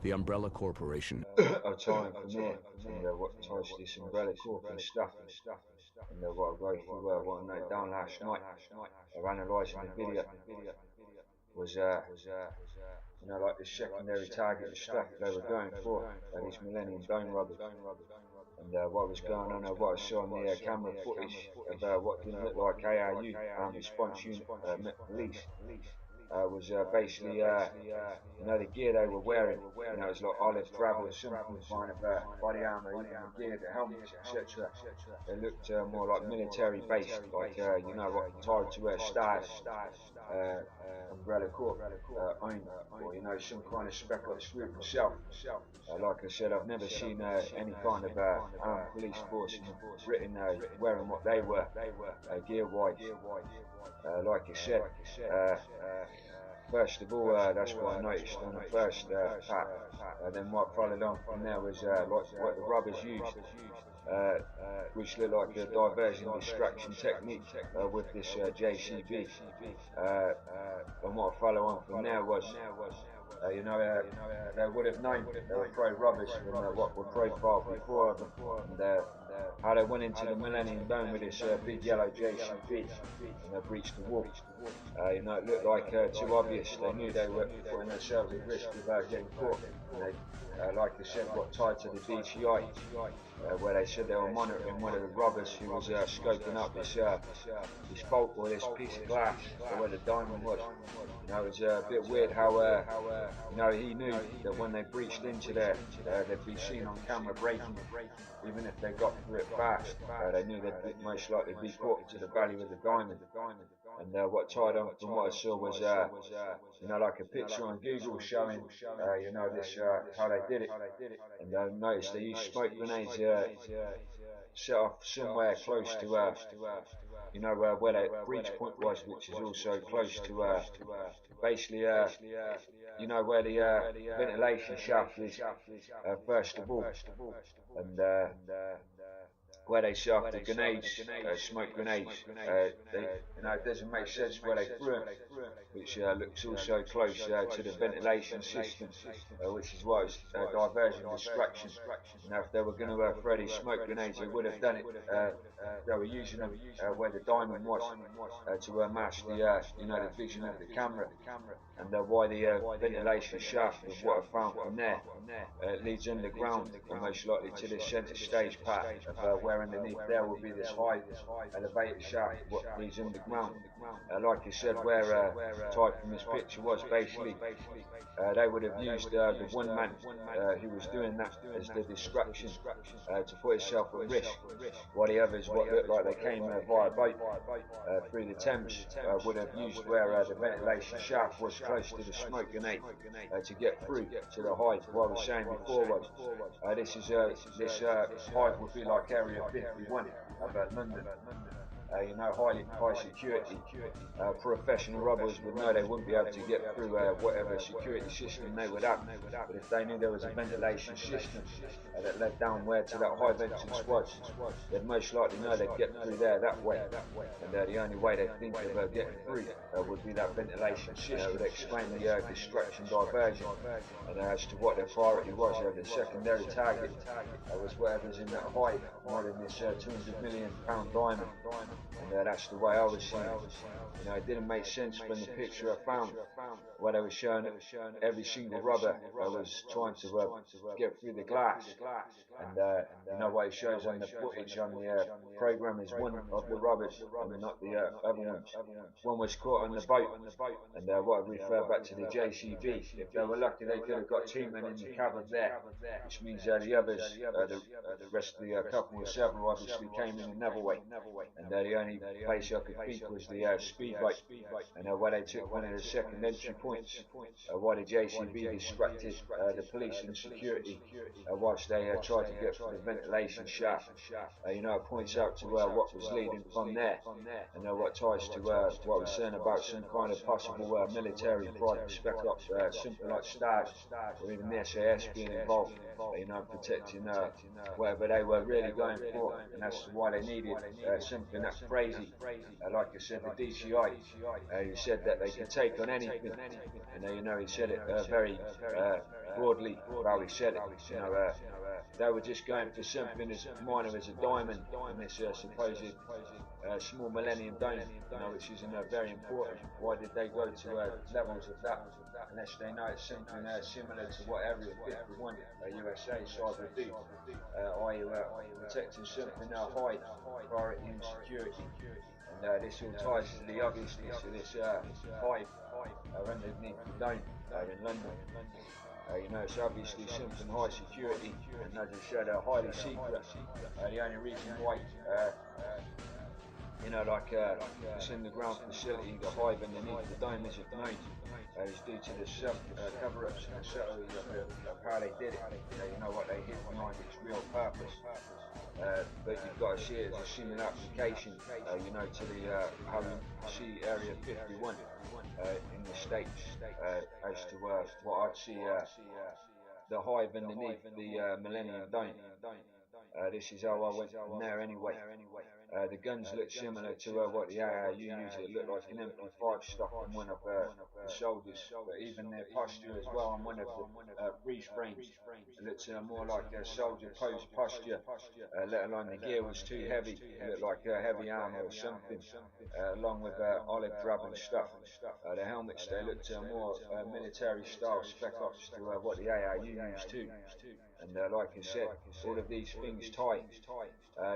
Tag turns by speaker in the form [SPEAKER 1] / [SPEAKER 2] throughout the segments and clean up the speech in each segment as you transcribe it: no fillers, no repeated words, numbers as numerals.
[SPEAKER 1] the Umbrella Corporation.
[SPEAKER 2] Are tying from there, and what ties to this Umbrella Corp and stuff, and what I go through, what I noted down last night, of analysing the video, was like the secondary target and stuff they were going for, these Millennium Dome robbers, and what was going on, what I saw on the camera footage of what didn't look like ARU, Response Unit, Met Police, was basically, the gear they were wearing, it was like olive drab or some kind of body armour, even the gear, the helmets, etc. They looked more like military based, like, what tied to stars, Umbrella Corp owned, or some kind of spec up swoop himself. Like I said, I've never seen any kind of armed police force in Britain wearing what they were, gear-wise. Like I said, first of all, that's what I noticed on the first part. Then what followed on from there was like what the robbers used, which looked like a diversion distraction technique with this JCB. And what followed on from there was, they would have known they were pro-robbers from what were profiled before of them, and how they went into the Millennium Dome with this big yellow JCB, and they breached the wall. It looked like too obvious. They knew they were putting themselves at risk without getting caught. And they, like I said, got tied to the DTI, where they said they were monitoring one of the robbers who was scoping up this bolt or this piece of glass where the diamond was. It was a bit weird how he knew that when they breached into there, they'd be seen on camera breaking. Even if they got through it fast, they knew they'd most likely be caught into the value of the diamond. And what tied on from what I saw was, like a picture on Google showing, this how they did it. And I noticed they used smoke grenades set off somewhere close to, where the breach point was, which is also close to, basically, where the ventilation shaft is, first of all, and where they set off the grenades, smoke grenades. It doesn't make sense where they threw them, which looks also close to the ventilation system, which is why it's diversion distraction. Now, if they were going to throw these smoke grenades, they would have done it. They were using them where the diamond was to mask the vision of the camera, and why the ventilation shaft of what I found from there leads underground, and most likely to the centre stage part of where underneath there will be this high elevated shaft what leads underground. Like I said, where type from this picture was basically, they would have used the one man who was doing that as the distraction to put himself at risk, while the others, what looked like they came via boat through the Thames, would have used where the ventilation shaft was close to the smoke grenade to get through to the height. What I was saying before was, this height would be like Area 51 about London. High security. Professional robbers would know they wouldn't be able to get through whatever security system they would have. But if they knew there was a ventilation system that led down where to that high entrance was, they'd most likely know they'd get through there that way. And the only way they'd think of getting through would be that ventilation system. Would explain the distraction diversion, and as to what their priority was. The secondary target was whatever's in that high, more than this £200 million diamond. And that's the way I was seeing it. It didn't make sense from the picture I found, where they were showing every single robber was trying to get through the glass. And what it shows on the footage on the program is one of the robbers, and not the other ones. One was caught on the boat, and what I refer back to the JCB. If they were lucky, they could have got two men in the cabin there, which means the others, the rest of the couple or several, obviously came in another way. And the only place I could think was the speedboat, and where they took one of the second entry points, while the JCB distracted the police and security whilst they tried to get through the ventilation shaft. It points out to what was leading from there, and what ties to what I was saying about some kind of possible military private spec ops, something like STARS, or even the SAS being involved, protecting whatever they were really going for, and that's why they needed something that crazy. Like I said, the DCI, he said that they could take on anything, and you know, he said it very broadly how he said it. You know, they were just going for something as minor as a diamond in this supposed small Millennium Dome, you know, which is very important. Why did they go to levels of that? Unless they know it's something similar to what Area 51 USA side would do, i.e. protecting something high priority and security. And this all ties to the obviousness of this hive underneath the dome in London. You know, it's obviously something high security, and as I said, highly secret. The only reason why, you know, like it's in the ground facility, the hive underneath the dome isn't known, is due to the cover-ups and the subtlety of how they did it. You know what they hid behind its real purpose. But you've got to see it as a similar application, you know, to the how you see Area 51 in the States, as to what I'd see the hive underneath the Millennium Dome. This is how I went from there anyway. The guns look similar to what the AAU use. It looked like an MP5 stuck on one of the soldiers, but even their posture as well on one of the freeze frames. It looks more like a soldier pose posture, let alone the gear was too heavy. It looked like heavy armor or something, along with olive drab and stuff. The helmets, they looked more military style spec ops to what the AAU used too. And like I said, all of these things tie.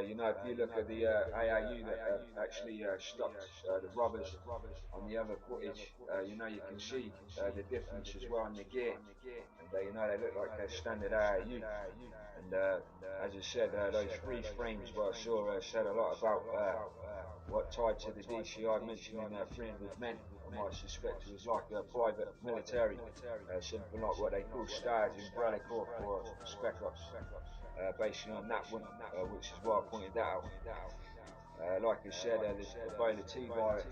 [SPEAKER 2] You know, if you look at the AAU that actually stopped the robbers on the other footage, you know, you can see the difference as well in the gear. And you know, they look like their standard AAU. And as I said, those freeze frames, what I saw said a lot about what tied to the DCI, mentioning 300 men. I might suspect it was like a private military, something like what they call stars in Corp or spec ops, based on that one, which is why I pointed that out. Like I said, the Ebola T virus,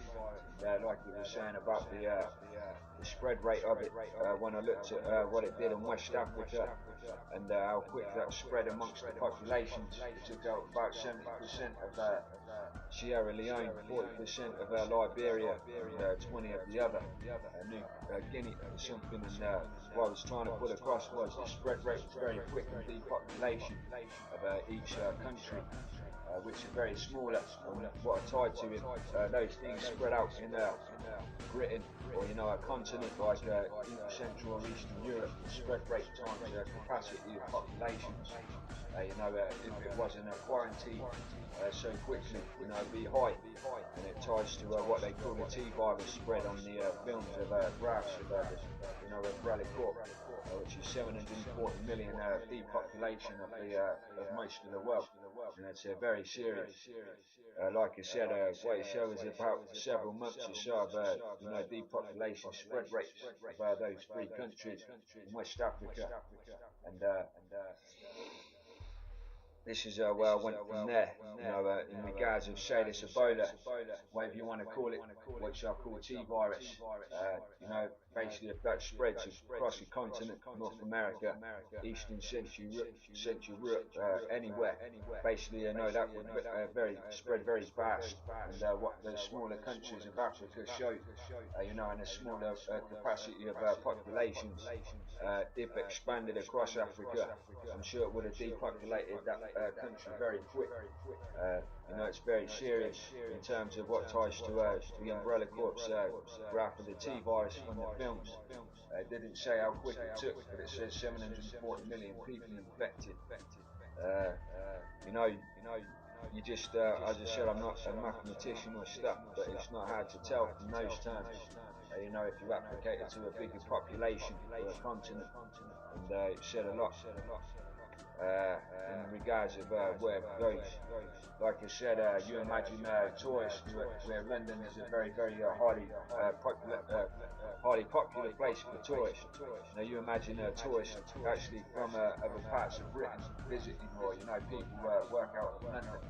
[SPEAKER 2] like you were saying about the spread rate of it, when I looked at what it did in West Africa and how quick that spread amongst the populations, it took out about 70% of Sierra Leone, 40% of Liberia, and 20 of the other, New Guinea or something. And what I was trying to put across was the spread rate was very quick and depopulation of each country, which are very smaller. What I tied to it, those things spread out in Britain, or you know, a continent like Central or Eastern Europe, the spread rate times capacity of populations. You know, if it wasn't a quarantine so quickly, you know, it'd be high, and it ties to what they call the T virus spread on the films of graphs of you know, Umbrella Corp, which is 740 million depopulation of most of the world, and it's very serious. Like I said, what it shows is about several months or so of you know, depopulation spread rates of those three countries in West Africa, and this is where I went from there, you know, in regards of, say, this Ebola, whatever you want to call it, which I call T virus. You know, basically if that spreads across the continent, North America, Eastern Central Europe, anywhere, basically, you know, that would spread very fast. And what the smaller countries of Africa showed, you know, and a smaller capacity of populations, if expanded across Africa, I'm sure it would have depopulated that country very quick. You know, it's very serious in terms of what ties to the Umbrella Corp's graph of the T virus from the films. It didn't say how quick it took, but it says 740 million people infected. You know, you just, as I said, I'm not a mathematician or stuff, but it's not hard to tell from those terms. You know, if you applicate it to a bigger population or a continent, and it said a lot in regards of where it goes. Like I said, you imagine tourists, where London is a very, very highly popular place for tourists. Now you imagine tourists actually from other parts of Britain visiting, or you know, people work out of London.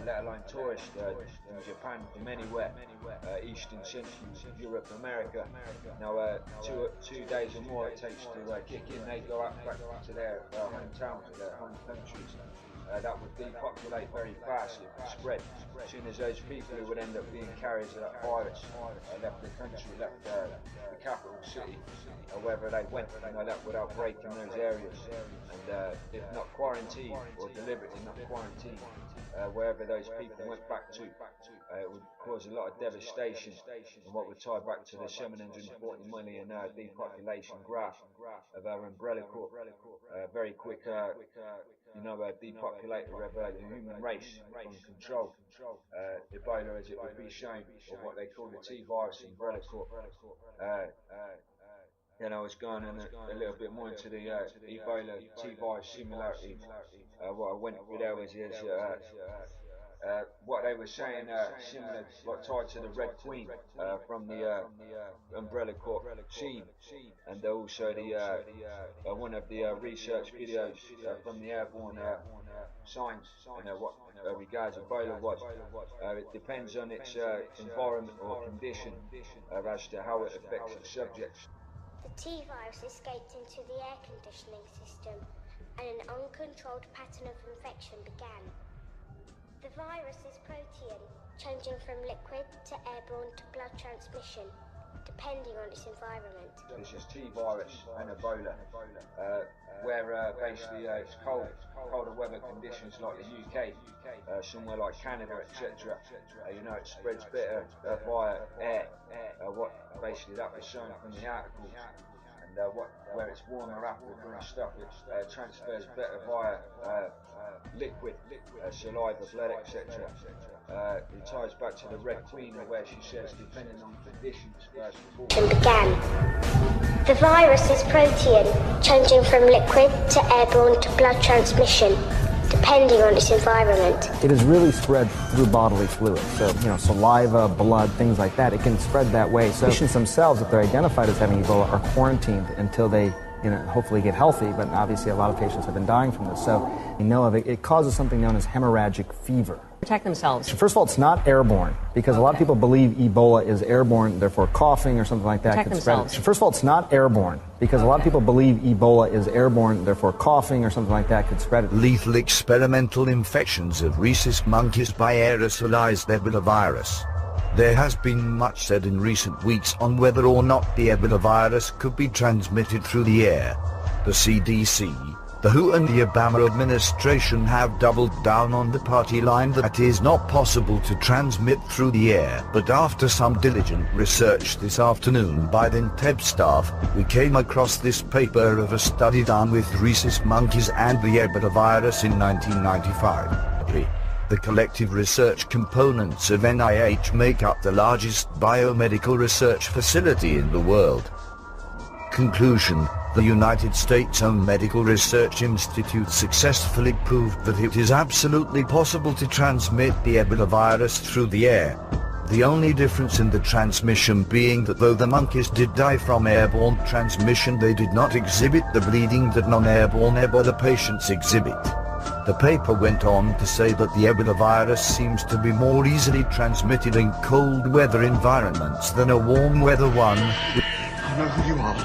[SPEAKER 2] Let alone tourists from Japan, from anywhere, Eastern Central Europe, America. Now, 2 days or more it takes to kick in. They go out back to their hometown, to their home countries. that would depopulate very fast, it would spread. As soon as those people who would end up being carriers of that virus left the country, left the capital city, wherever they went, that would outbreak in those areas. And if not quarantined, or deliberately not quarantined, wherever those people went back to, it would cause a lot of devastation, and what would tie back to the 740 million depopulation graph of our umbrella corp. Very quick, depopulator of the human race from control. Ebola, as it would be shown, or what they call the T virus umbrella corp. Then I was going in a little bit more into the Ebola T virus similarities. What I went through there was what they were saying, similar, like tied to the Red Queen from the Umbrella Corp team, and also the one of the research videos from the airborne signs and what regards Ebola was. It depends on its environment or condition as to how it affects its subjects.
[SPEAKER 1] The T virus escaped into the air conditioning system, and an uncontrolled pattern of infection began. The virus is protean, changing from liquid to airborne to blood transmission, depending on its environment.
[SPEAKER 2] This is T virus and Ebola, where basically it's colder weather conditions like the UK, somewhere like Canada, etc. It spreads better via air. What basically that was shown from the article. And where it's warmer Africa and stuff, it transfers better via liquid, saliva, blood, etc. It ties back to the Red Queen, where she says, depending on conditions,
[SPEAKER 1] began. The virus is protean, changing from liquid to airborne to blood transmission, depending on its environment.
[SPEAKER 3] It is really spread through bodily fluids, so saliva, blood, things like that. It can spread that way. So patients themselves, if they're identified as having Ebola, are quarantined until they hopefully get healthy, but obviously a lot of patients have been dying from this. So we know of it. It causes something known as hemorrhagic fever.
[SPEAKER 4] Protect themselves.
[SPEAKER 3] First of all, it's not airborne, because a lot of people believe Ebola is airborne, therefore coughing or something like that
[SPEAKER 4] Protect
[SPEAKER 3] could spread
[SPEAKER 4] themselves.
[SPEAKER 3] it. First of all, it's not airborne, because a lot of people believe Ebola is airborne, therefore coughing or something like that could spread it.
[SPEAKER 5] Lethal experimental infections of rhesus monkeys by aerosolized Ebola virus. There has been much said in recent weeks on whether or not the Ebola virus could be transmitted through the air. The CDC, the WHO and the Obama administration have doubled down on the party line that it is not possible to transmit through the air. But after some diligent research this afternoon by the INTEB staff, we came across this paper of a study done with rhesus monkeys and the Ebola virus in 1995. The collective research components of NIH make up the largest biomedical research facility in the world. Conclusion: the United States-owned Medical Research Institute successfully proved that it is absolutely possible to transmit the Ebola virus through the air. The only difference in the transmission being that though the monkeys did die from airborne transmission, they did not exhibit the bleeding that non-airborne Ebola patients exhibit. The paper went on to say that the Ebola virus seems to be more easily transmitted in cold weather environments than a warm weather one.
[SPEAKER 6] I know who you are.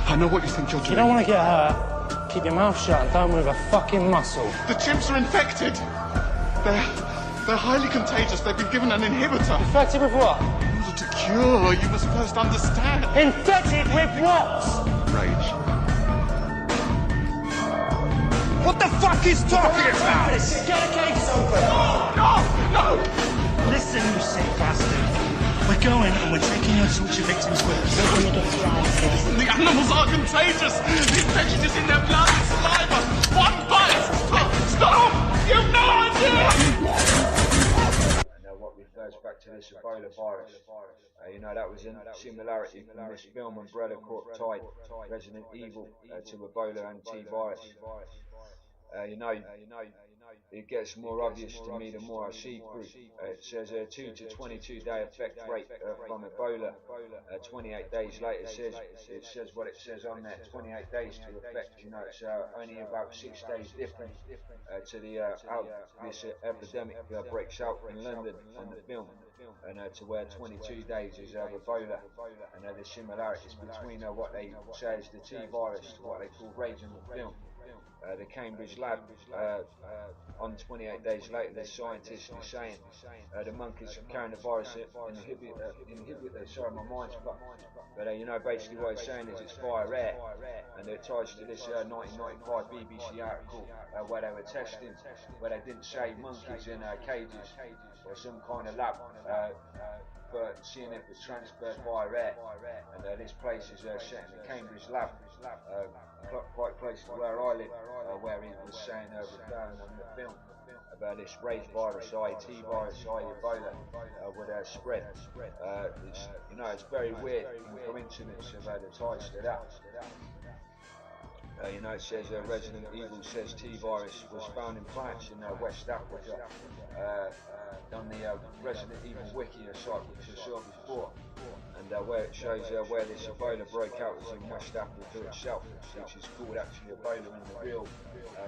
[SPEAKER 6] I know what you think you're doing.
[SPEAKER 7] You don't want to get hurt. Keep your mouth shut and don't move a fucking muscle.
[SPEAKER 6] The chimps are infected. They're highly contagious. They've been given an inhibitor.
[SPEAKER 7] Infected with what?
[SPEAKER 6] In order to cure, you must first understand.
[SPEAKER 7] Infected with what?
[SPEAKER 6] Rage.
[SPEAKER 7] What the fuck is talking about? Get the gates open.
[SPEAKER 6] No!
[SPEAKER 7] Listen, you sick bastard. We're going and we're taking your torture victims with us. We're going to get you out of here.
[SPEAKER 6] The animals are contagious. The infection is in their blood and saliva. One bite. Stop! You've no idea!
[SPEAKER 2] And what refers back to this Ebola virus. That was in similarity from this film Umbrella Corp tied Resident Evil to Ebola and T virus. It gets more obvious to me the more I see through. It says a 2 to 22 day effect rate from Ebola. 28 days later it says what it says on there. 28 days to effect. It's only about 6 days different to the how this epidemic breaks out in London on the film, and to where 22 days is Ebola, and the similarities between what they say is the T virus to what they call rage in the film. the Cambridge lab. On 28 days later, the scientists are saying the monkeys carrying the virus sorry, my mind's fucked. But you know, basically what it's saying is it's via air, and it ties to this 1995 BBC article where they were testing, where they didn't say monkeys in cages or some kind of lab, but seeing if it was transferred via air. And this place is set in the Cambridge lab, quite close to where I live, where it was saying referring on the film about this raised virus, IT virus, Ebola, would spread. It's, you know, it's very weird coincidence about the ties to that. You know, it says Resident Evil says T-virus was found in plants in West Africa. On the Resident Evil wiki site, which I saw before, and where it shows where this Ebola broke out was in West Africa itself, which is called actually Ebola in the real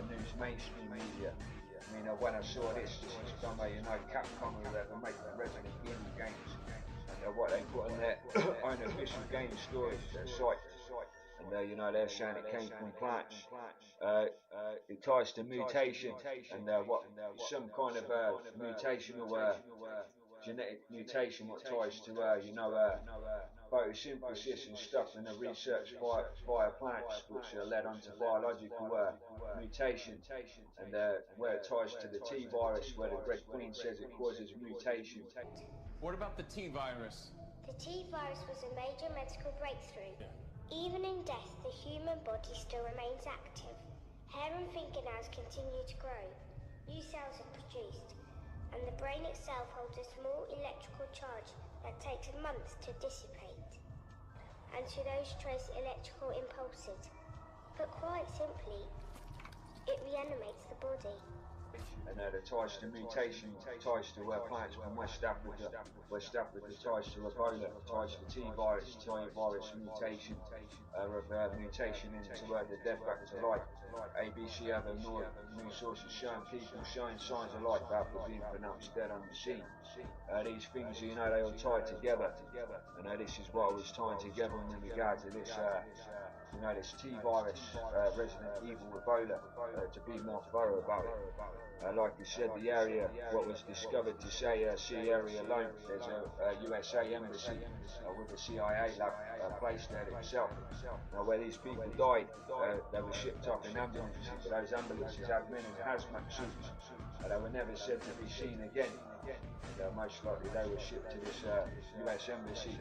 [SPEAKER 2] news mainstream media. I mean, when I saw this is from a, you know, Capcom or whoever make the Resident Evil games, and what they put on their own official game storage site. And you know, they're saying it came from plants. It ties to mutation, and what some kind of mutational genetic mutation, what ties to you know, photosynthesis and stuff, and the research via plants, which led on to biological mutation, and where it ties to the T virus, where the Red Queen says it causes mutation.
[SPEAKER 4] What about the T virus?
[SPEAKER 1] The T virus was a major medical breakthrough. Even in death, the human body still remains active. Hair and fingernails continue to grow. New cells are produced, and the brain itself holds a small electrical charge that takes months to dissipate. And to those trace electrical impulses. But quite simply, it reanimates the body.
[SPEAKER 2] And the ties to mutation, ties to plants from West Africa. West Africa ties to Ebola, ties to T-virus, T-virus mutation, mutation into the dead back to life. ABC have news sources showing people showing signs of life after being pronounced dead on the scene. These things, you know, they all tie together, and this is what I was tying together in regard to this, you know, this T-virus, Resident Evil Ebola, to be more thorough about it. Like you said, the area, what was discovered to say sea area alone, there's a USA embassy with a CIA lab placed there itself. Now, where these people died, they were shipped up in ambulances, but those ambulances had men in hazmat suits, and they were never said to be seen again. And, most likely they were shipped to this US embassy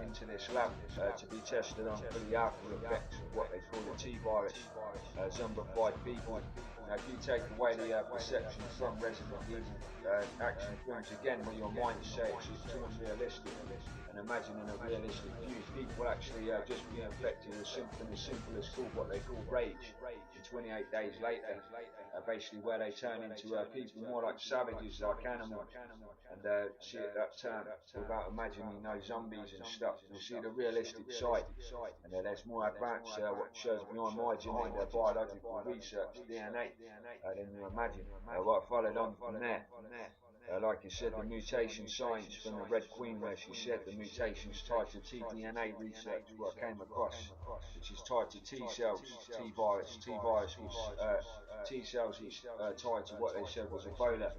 [SPEAKER 2] into this lab to be tested on for the after effects of what they call the T-virus, zombified people. Now, if you take away the perception from Resident Evil action films again, where your mind says it's too unrealistic, and imagining a realistic view, people actually just being affected with something as simple as what they call rage. And 28 days later, basically where they turn into people more like savages, like animals, and see that term without imagining, you know, zombies and stuff. You see the realistic side, and there's more advanced what shows beyond my genetic biological research, DNA, than you imagine. What followed on from there. Like you said, the mutation signs from the Red Queen, where she said the mutations tied to tDNA research, what I came across, which is tied to T cells, T-virus. T-virus was T cells which tied to what they said was Ebola.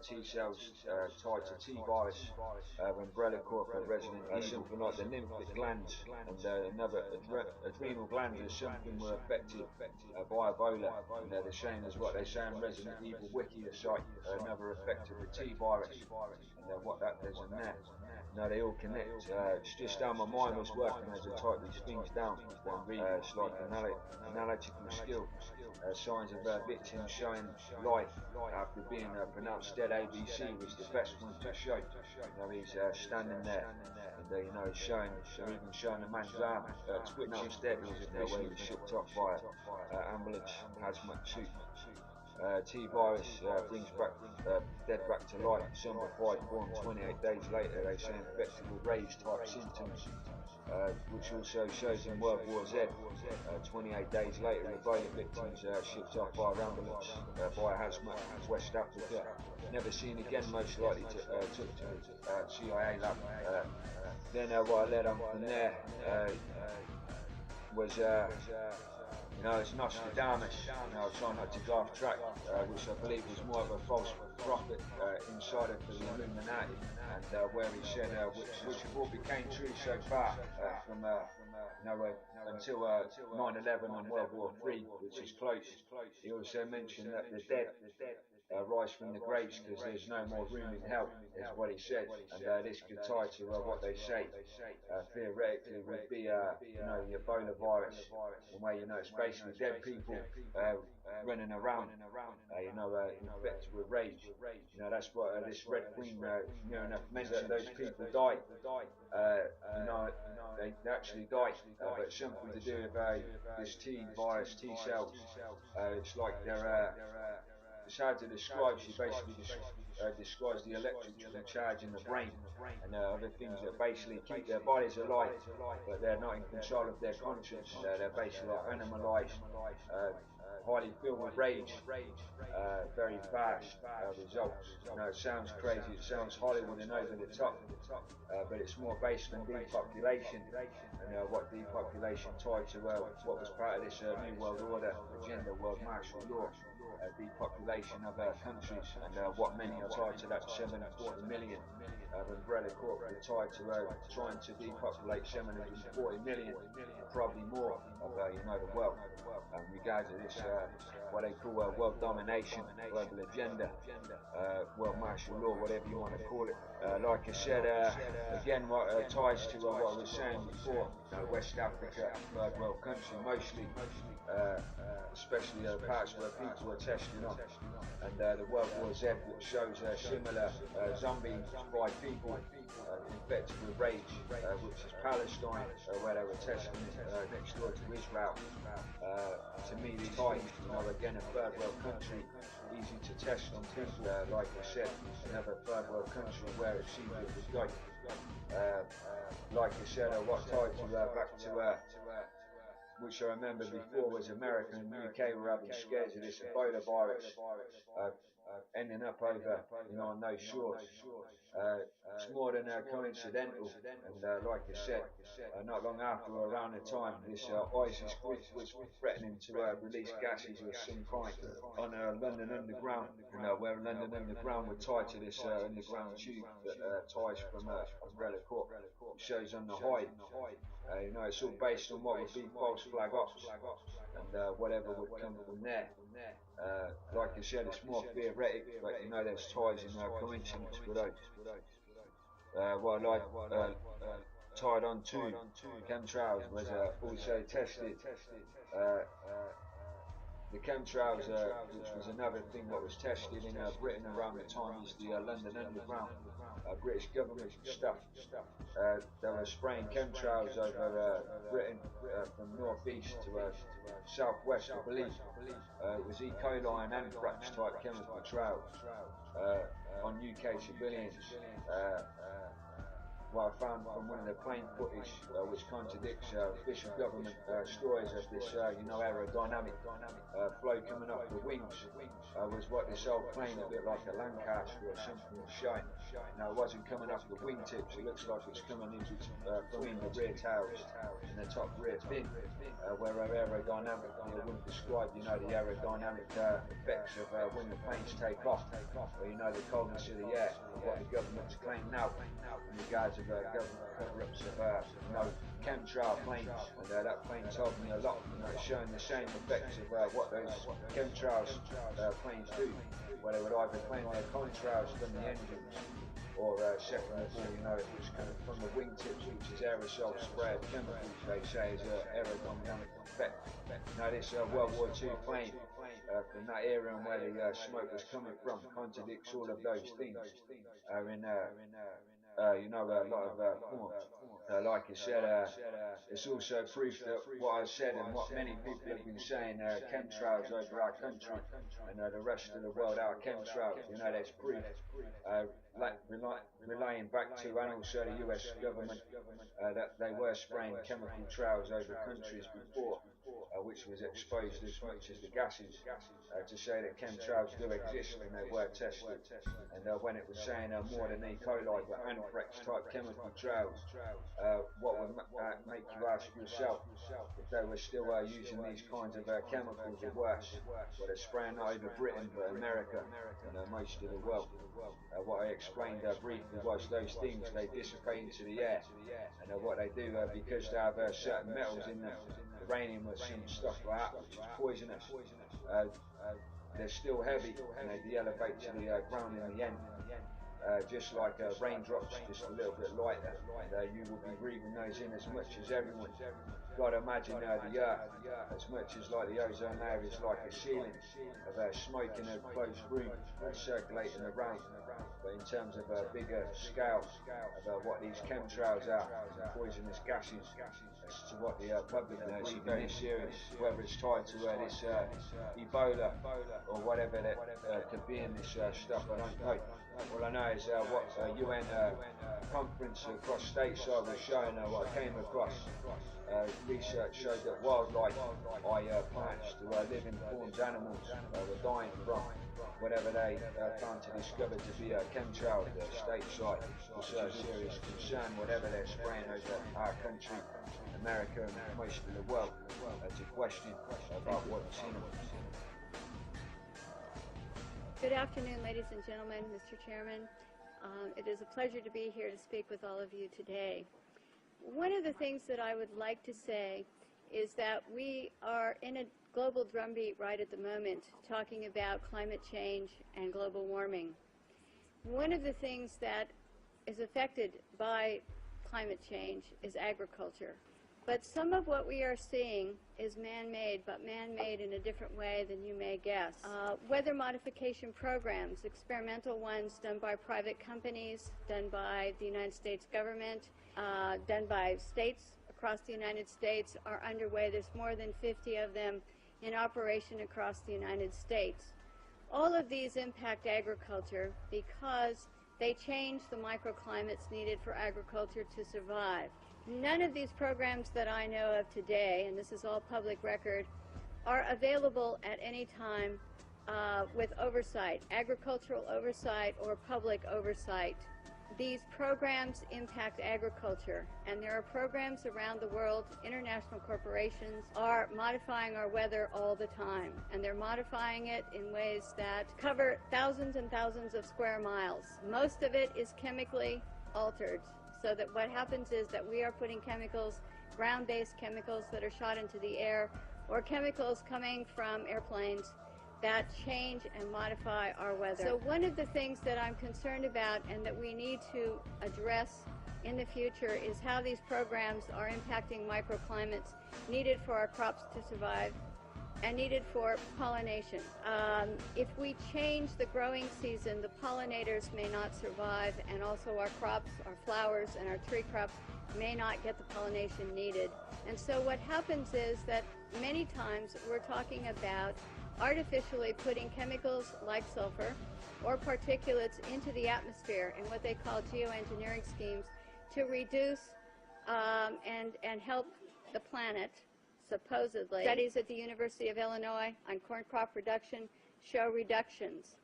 [SPEAKER 2] T cells tied to T-virus, Umbrella Corp, Resident Evil, something like the lymphatic glands and another adrenal glands or something were affected by Ebola. And they're the same as what they say on Resident Evil wiki site, another affected with T-virus, and what that does in there. Now they all connect. It's just how my mind was working as I typed these things down. It's like an analytical skill. Signs of victims showing life after being pronounced dead. ABC was the best one to show. You know, he's standing there, and you know, he's showing, even showing the man's arm twitching instead. He was when he was shipped off by ambulance hazmat suit. T-virus brings back dead back to life, zombified form 28 days later. They say infected with rage type symptoms, which also shows in World War Z. 28 days later, Ebola victims shipped off by ambulance by hazmat West Africa. Never seen again, most likely took to the CIA lab. Then what I led on from there was You know, it's Nostradamus. You know, I try not to go off track, which I believe was more of a false prophet inside of the Illuminati, and where he said, which have all became true so far from you know, until 9/11 and World War III, which is close. He also mentioned that the dead rise from the graves because there's no more room in hell, is what he said, and this could tie to what they say theoretically would be, you know, the Ebola virus, where, you know, it's basically dead people running around, you know, infected with rage. You know, that's what this Red Queen near enough mentioned. Those people died. You know, they actually died, but it's something to do with this T virus, T cells. It's like they're it's hard to describe. She basically describes the electrical charge in the brain and other things that basically keep their bodies alive, but they're not in control of their conscience. They're basically like animalized, highly filled with rage, very fast results. You know, it sounds crazy, it sounds Hollywood and over the top, but it's more based on depopulation, and what depopulation tied to what was part of this New World Order agenda, world martial law. Depopulation of countries, and what many are tied to that 740 million umbrella corp are tied to trying to depopulate 740 million, probably more, of you know, the world, in regards to this what they call world domination, global agenda, world martial law, whatever you want to call it. Like I said, again, what ties to what I was saying before, West Africa, third world country, mostly, especially parts where people are testing on, and the World War Z, which shows similar zombies by people infected with rage, which is Palestine, where they were testing next door to Israel. To me, these times, you know, again, a third world country, easy to test on people, like I said, another third world country where it's easier to go. Like I said, what tied to back to which I remember before was America and UK were having scares of this Ebola virus, ending up over, you know, on those shores. It's more than coincidental, and like I said, not long after, around the time, this ISIS group was threatening to release gases of some kind on London Underground, and where London Underground were tied to this underground tube that ties from Umbrella Corp. It shows on the hide. You know, it's all based on what would be false flag ops, and whatever would come from there. Like I said, it's more theoretic, but you know, there's ties in coincidence with those. What I tied on to chemtrails was also tested. The chemtrails, which was another thing that was tested in Britain around the time, is the London Underground, British government stuff. They were spraying chemtrails over Britain from northeast to southwest, I believe. It was E. coli and anthrax type chemical trails on UK civilians. What I found from one of the plane footage, which contradicts official government stories of this, you know, aerodynamic flow coming off the wings, was what this old plane, a bit like a Lancaster or something, was showing. Now, it wasn't coming off the wingtips, it looks like it's coming in from in the rear tails and the top rear fin, where aerodynamically I wouldn't describe, you know, the aerodynamic effects of when the planes take off, or, you know, the coldness of the air, what the government's claim now in regards of government cover-ups of you know, chemtrail planes, and that plane told me a lot. You know, it's showing the same effects of what those chemtrails planes do, where they would either claim their contrails from the engines, or second of all, you know, it was coming from the wingtips, which is aerosol spray of chemicals, they say is an aerodynamic effect. Now, this World War II plane from that era and where the smoke was coming from contradicts all of those things. You know, a lot of forms. Like I said, it's also proof that what I said and what many people have been saying, chemtrails over our country and the rest of the world are chemtrails. You know, there's proof, relaying back to, and also the US government, that they were spraying chemical trails over countries before, which was exposed as much as the gases, to say that chemtrails do exist and they were tested. And when it was saying more than E. coli but anthrax type chemical trails, what would make you ask yourself if they were still using these kinds of chemicals or worse? Well, they're spraying not over Britain but America and most of the world. What I explained briefly was those things, they dissipate into the air, and what they do, because they have certain metals in them, uranium or some stuff like that, which is poisonous, they're still heavy and they de-elevate to the ground in the end. Just like raindrops, just a little bit lighter, and you will be breathing those in as much as everyone. God, imagine the Earth, as much as like the ozone layer is like a ceiling of smoke in a closed room circulating around. But in terms of a bigger scale of what these chemtrails are, poisonous gases, as to what the public are breathing this serious, whether it's tied to this Ebola or whatever that could be in this stuff, I don't know. All I know is what UN conference across stateside was showing, what I came across. Research showed that wildlife, plants to living forms, animals, were dying from whatever they found to discover to be chemtrails. Stateside was a serious concern, whatever they're spraying over our country, America, and most of the world, to question about what's in them.
[SPEAKER 8] Good afternoon, ladies and gentlemen, Mr. Chairman. It is a pleasure to be here to speak with all of you today. One of the things that I would like to say is that we are in a global drumbeat right at the moment talking about climate change and global warming. One of the things that is affected by climate change is agriculture. But some of what we are seeing is man-made, but man-made in a different way than you may guess. Weather modification programs, experimental ones done by private companies, done by the United States government, done by states across the United States, are underway. There's more than 50 of them in operation across the United States. All of these impact agriculture because they change the microclimates needed for agriculture to survive. None of these programs that I know of today, and this is all public record, are available at any time with oversight, agricultural oversight or public oversight. These programs impact agriculture, and there are programs around the world. International corporations are modifying our weather all the time, and they're modifying it in ways that cover thousands and thousands of square miles. Most of it is chemically altered, so that what happens is that we are putting chemicals, ground-based chemicals that are shot into the air, or chemicals coming from airplanes that change and modify our weather. So one of the things that I'm concerned about and that we need to address in the future is how these programs are impacting microclimates needed for our crops to survive and needed for pollination. If we change the growing season, the pollinators may not survive, and also our crops, our flowers, and our tree crops may not get the pollination needed. And so what happens is that many times we're talking about artificially putting chemicals like sulfur or particulates into the atmosphere in what they call geoengineering schemes to reduce and help the planet, supposedly. Studies at the University of Illinois on corn crop production show reductions.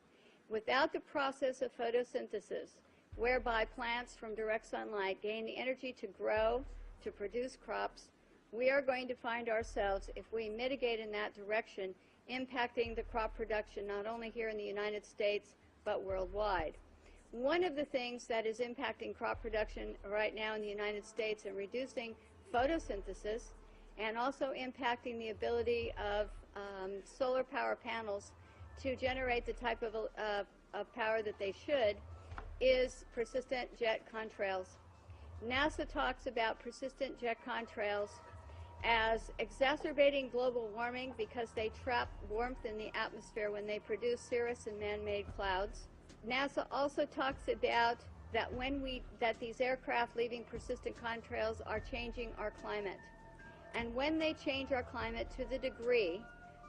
[SPEAKER 8] Without the process of photosynthesis, whereby plants from direct sunlight gain the energy to grow, to produce crops, we are going to find ourselves, if we mitigate in that direction, impacting the crop production not only here in the United States, but worldwide. One of the things that is impacting crop production right now in the United States and reducing photosynthesis and also impacting the ability of solar power panels to generate the type of power that they should is persistent jet contrails. NASA talks about persistent jet contrails as exacerbating global warming because they trap warmth in the atmosphere when they produce cirrus and man-made clouds. NASA also talks about that these aircraft leaving persistent contrails are changing our climate. And when they change our climate to the degree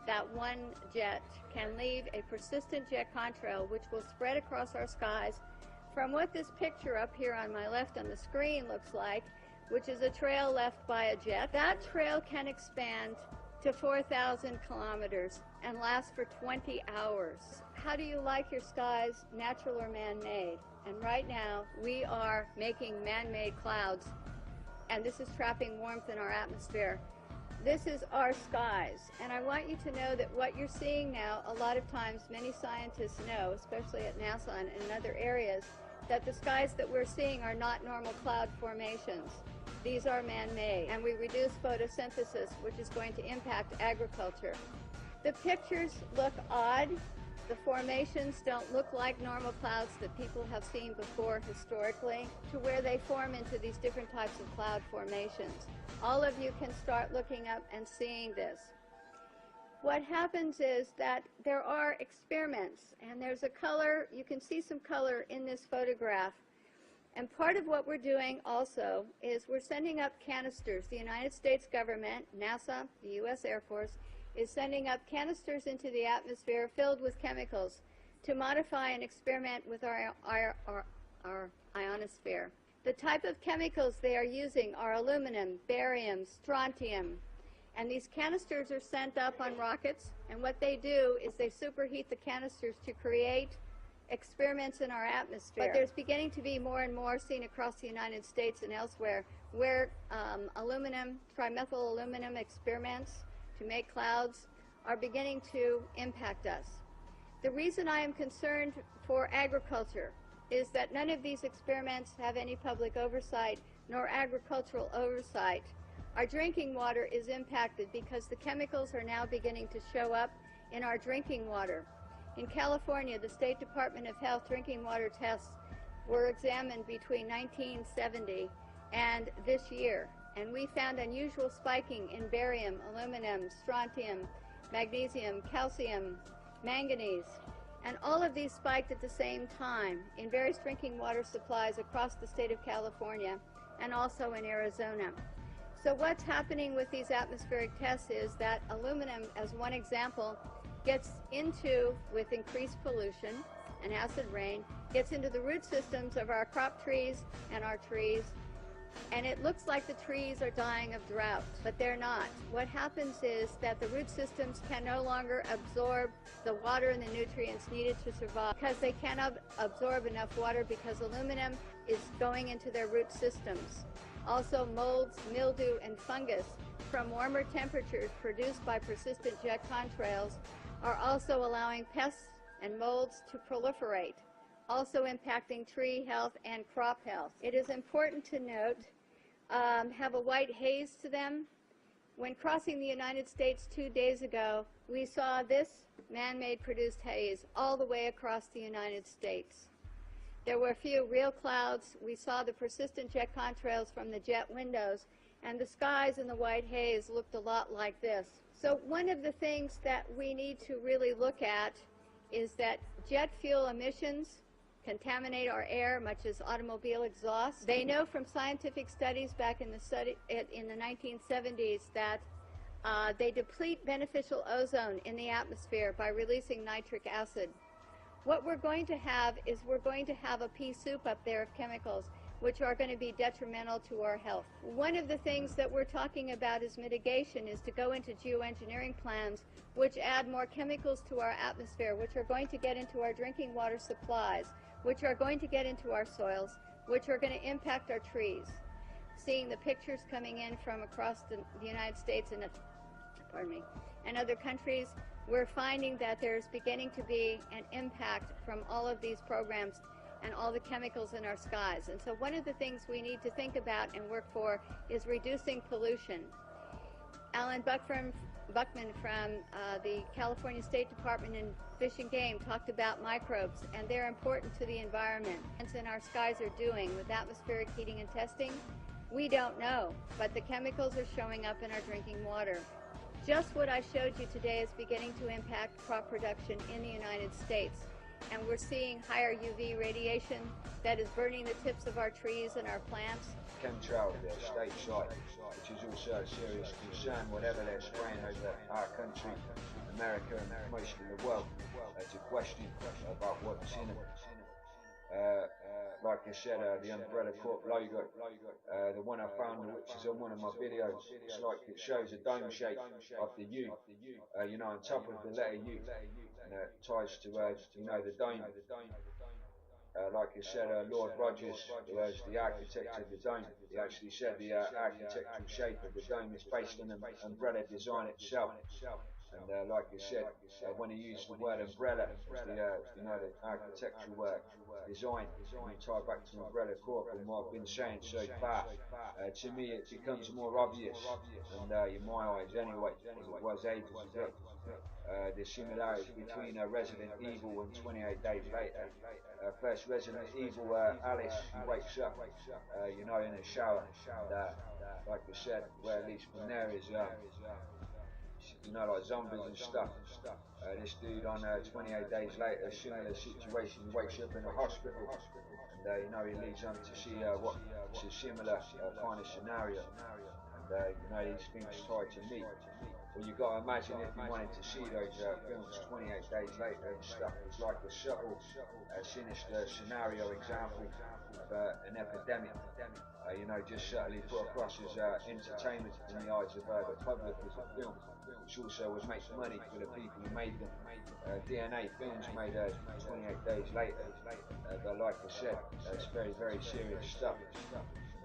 [SPEAKER 8] that one jet can leave a persistent jet contrail, which will spread across our skies from what this picture up here on my left on the screen looks like, which is a trail left by a jet, that trail can expand to 4,000 kilometers and lasts for 20 hours. How do you like your skies, natural or man-made? And right now, we are making man-made clouds, and this is trapping warmth in our atmosphere. This is our skies, and I want you to know that what you're seeing now, a lot of times many scientists know, especially at NASA and in other areas, that the skies that we're seeing are not normal cloud formations. These are man-made, and we reduce photosynthesis, which is going to impact agriculture. The pictures look odd. The formations don't look like normal clouds that people have seen before historically, to where they form into these different types of cloud formations. All of you can start looking up and seeing this. What happens is that there are experiments, and there's a color, you can see some color in this photograph. And part of what we're doing also is we're sending up canisters. The United States government, NASA, the U.S. Air Force, is sending up canisters into the atmosphere filled with chemicals to modify and experiment with our ionosphere. The type of chemicals they are using are aluminum, barium, strontium, and these canisters are sent up on rockets, and what they do is they superheat the canisters to create experiments in our atmosphere. But there's beginning to be more and more seen across the United States and elsewhere where aluminum, trimethyl aluminum experiments to make clouds are beginning to impact us. The reason I am concerned for agriculture is that none of these experiments have any public oversight nor agricultural oversight. Our drinking water is impacted because the chemicals are now beginning to show up in our drinking water. In California, the State Department of Health drinking water tests were examined between 1970 and this year, and we found unusual spiking in barium, aluminum, strontium, magnesium, calcium, manganese, and all of these spiked at the same time in various drinking water supplies across the state of California and also in Arizona. So what's happening with these atmospheric tests is that aluminum, as one example, gets into, with increased pollution and acid rain, gets into the root systems of our crop trees and our trees, and it looks like the trees are dying of drought, but they're not. What happens is that the root systems can no longer absorb the water and the nutrients needed to survive because they cannot absorb enough water because aluminum is going into their root systems. Also, molds, mildew, and fungus from warmer temperatures produced by persistent jet contrails are also allowing pests and molds to proliferate, also impacting tree health and crop health. It is important to note, have a white haze to them. When crossing the United States 2 days ago, we saw this man-made produced haze all the way across the United States. There were a few real clouds. We saw the persistent jet contrails from the jet windows, and the skies in the white haze looked a lot like this. So one of the things that we need to really look at is that jet fuel emissions contaminate our air, much as automobile exhaust. They know from scientific studies back in the 1970s that they deplete beneficial ozone in the atmosphere by releasing nitric acid. What we're going to have is we're going to have a pea soup up there of chemicals which are going to be detrimental to our health. One of the things that we're talking about as mitigation is to go into geoengineering plans which add more chemicals to our atmosphere, which are going to get into our drinking water supplies, which are going to get into our soils, which are going to impact our trees. Seeing the pictures coming in from across the United States and other countries, we're finding that there's beginning to be an impact from all of these programs and all the chemicals in our skies. And so one of the things we need to think about and work for is reducing pollution. Alan Buckman from the California State Department in Fish and Game talked about microbes, and they're important to the environment. And our skies are doing with atmospheric heating and testing, we don't know, but the chemicals are showing up in our drinking water. Just what I showed you today is beginning to impact crop production in the United States. And we're seeing higher UV radiation that is burning the tips of our trees and our plants.
[SPEAKER 2] Chemtrail, stateside, which is also a serious concern, whatever they're spraying over our country, America and most of the world. It's a question about what's in it. Like I said, the Umbrella Corp logo, the one I found, which is on one of my videos, it's like it shows a dome shape of the U, you know, on top of the letter U, and it ties to, you know, the dome. Like I said, Lord Rogers, who was the architect of the dome, he actually said the architectural shape of the dome is based on the umbrella design itself. And like I said, when he used the word umbrella as the, you know, the architectural design, and you tie back to Umbrella Corp and what I've been saying so far, to me it becomes more obvious, and in my eyes anyway, as it was ages ago, the similarities between Resident Evil and 28 Days Later. First Resident Evil, Alice, she wakes up, you know, in a shower, and like I said, where at least from there is, you know, like zombies and stuff. This dude on 28 Days Later, similar situation, he wakes up in a hospital, and you know, he leads on to see what it's a similar kind of scenario, and you know, these things tied to me. Well, you got to imagine if you wanted to see those films 28 days later and stuff, it's like a subtle, sinister scenario example of an epidemic, you know, just subtly put across as entertainment in the eyes of the public as a film, which also would make money for the people who made them. DNA films made 28 days later, but like I said, it's very, very serious stuff.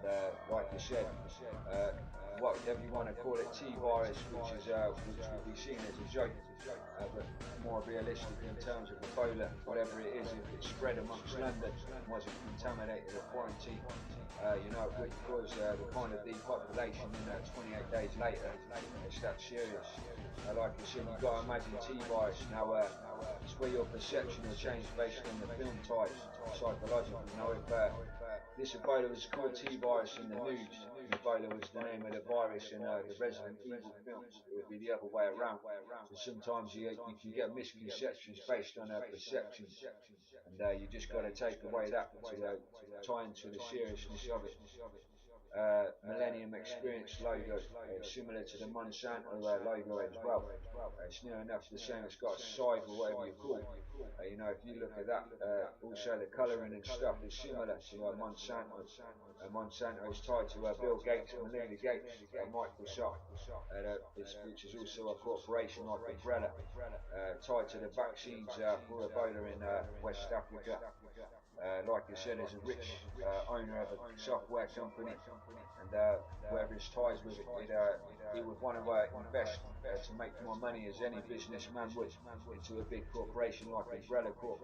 [SPEAKER 2] And like I said, whatever you want to call it, T-virus, which would be seen as a joke, but more realistic in terms of Ebola, whatever it is, if it spread amongst London and wasn't contaminated or quarantined, you know, it would cause the kind of depopulation in 28 days later. It's that serious. Like I said, you've got to imagine T-virus. Now, it's where your perception will change based on the film ties, psychologically. Now, if this Ebola was called T-virus in the news, and Ebola was the name of the virus in the Resident Evil films, it would be the other way around. So sometimes you can get misconceptions based on perceptions, and you just got to take away that to tie into the seriousness of it. Millennium Experience logo, similar to the Monsanto logo as well. It's near enough the same. It's got a side or whatever you call it. You know, if you look at that, also the colouring and stuff is similar to Monsanto. Monsanto is tied to Bill Gates, Melinda Gates, Microsoft, which is also a corporation like Umbrella, tied to the vaccines for Ebola in West Africa. Like I said, is a rich owner of a software company, and wherever his ties with it, he would want to invest to make more money, as any businessman would, into a big corporation like Umbrella Corp.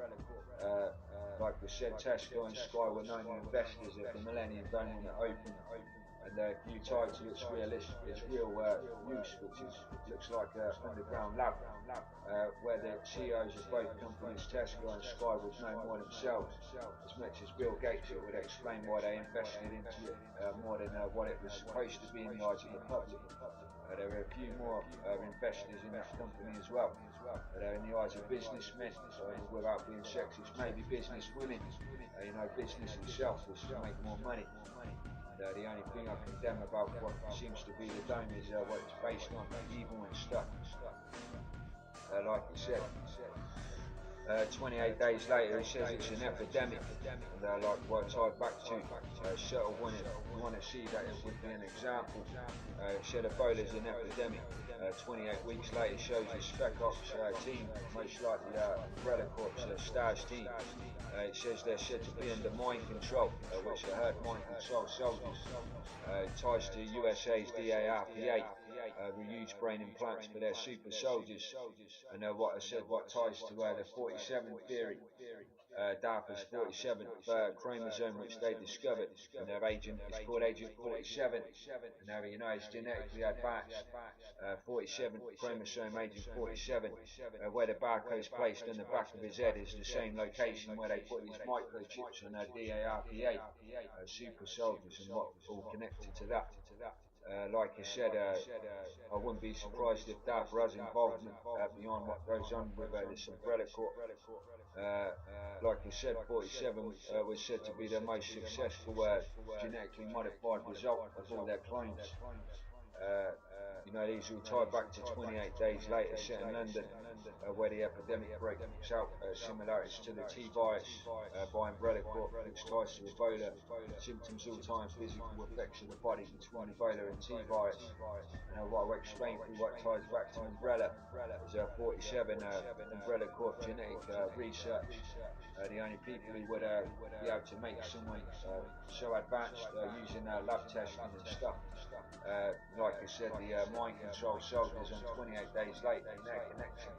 [SPEAKER 2] Like I said, Tesco and Sky were known investors if the Millennium Dome when it opened. And if you tie to its real use, which looks like an underground lab, where the CEOs of both companies, Tesco and Sky, would know more themselves. As much as Bill Gates, it would explain why they invested into it more than what it was supposed to be in the eyes of the public. There are a few more investors in that company as well. In the eyes of businessmen, without being sexist, maybe business women. You know, business itself is to make more money. The only thing I condemn about what seems to be the dome is what it's based on, evil and stuff. Like I said, 28 days later, it says it's an epidemic, and like what I tied back to, Shuttle wanted to see that it would be an example. It said Ebola is an epidemic. 28 weeks later, shows the Spec Ops team, most likely Umbrella Corp's STARS team. It says they're said to be under mind control, which I heard mind control soldiers. Ties to USA's DARPA, who use brain implants for their super soldiers. And what I said, what ties to the 47 theory. DARPA's 47th chromosome, which they discovered, and their agent is called Agent 47, and now you know it's genetically advanced. 47th chromosome, Agent 47, where the barcode's placed on the back of his head is the same location where they put these microchips on their DARPA super soldiers, and what all connected to that. Like I said, I wouldn't be surprised if DARPA has involvement beyond what goes on with this Umbrella Corp. Like I said, 47 was said to be the most successful genetically modified result of all their clones. You know, these all tie back to 28 days later, set in London. where the epidemic breaks out, similarities to the T virus by Umbrella Corp, which ties to Ebola. Symptoms all time physical effects of the body between Ebola and T virus. And what I'll explain through what ties back to Umbrella is 47 Umbrella Corp genetic research. The only people who would be able to make someone so advanced using lab testing and stuff. Like I said, the mind control soldiers on 28 days late in their connection.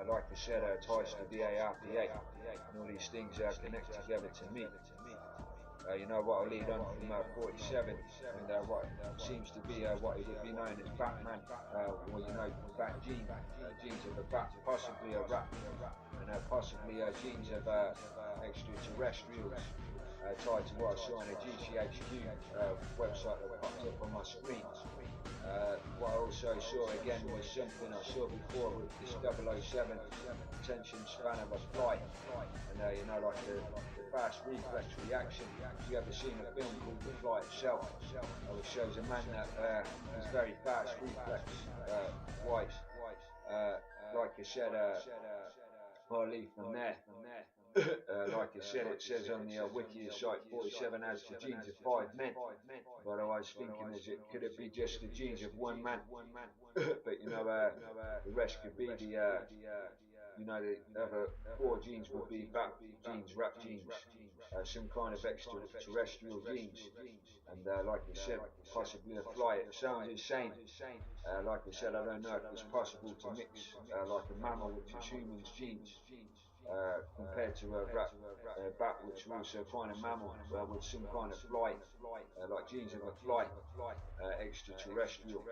[SPEAKER 2] Like I said, ties to the ARPA, and all these things connect together to me. You know what, I'll lead on from 47, and what seems to be what it would be known as Batman, or you know, bat genes of a bat, possibly a rat, and possibly genes of extraterrestrials, tied to what I saw on a GCHQ website that popped up on my screen. What I also saw again was something I saw before with this 007 attention span of a fly, and you know, like the fast reflex reaction. Have you ever seen a film called The Fly Itself, which shows a man that is very fast reflex wise. Like I said, I'll leave from there. Like I said, it says on the wiki site 47 has the genes of 5 men, but I was thinking, could it be just the genes of one man? But you know, the rest could be the you know, the other 4 genes would be bat genes, rat genes, some kind of extraterrestrial genes, and like I said, possibly a fly. It sounds insane. Like I said, I don't know if it's possible to mix like a mammal, which is humans' genes, compared to a rat, bat, which are also kind of mammal, with some kind of fly, like genes of a fly, extraterrestrial.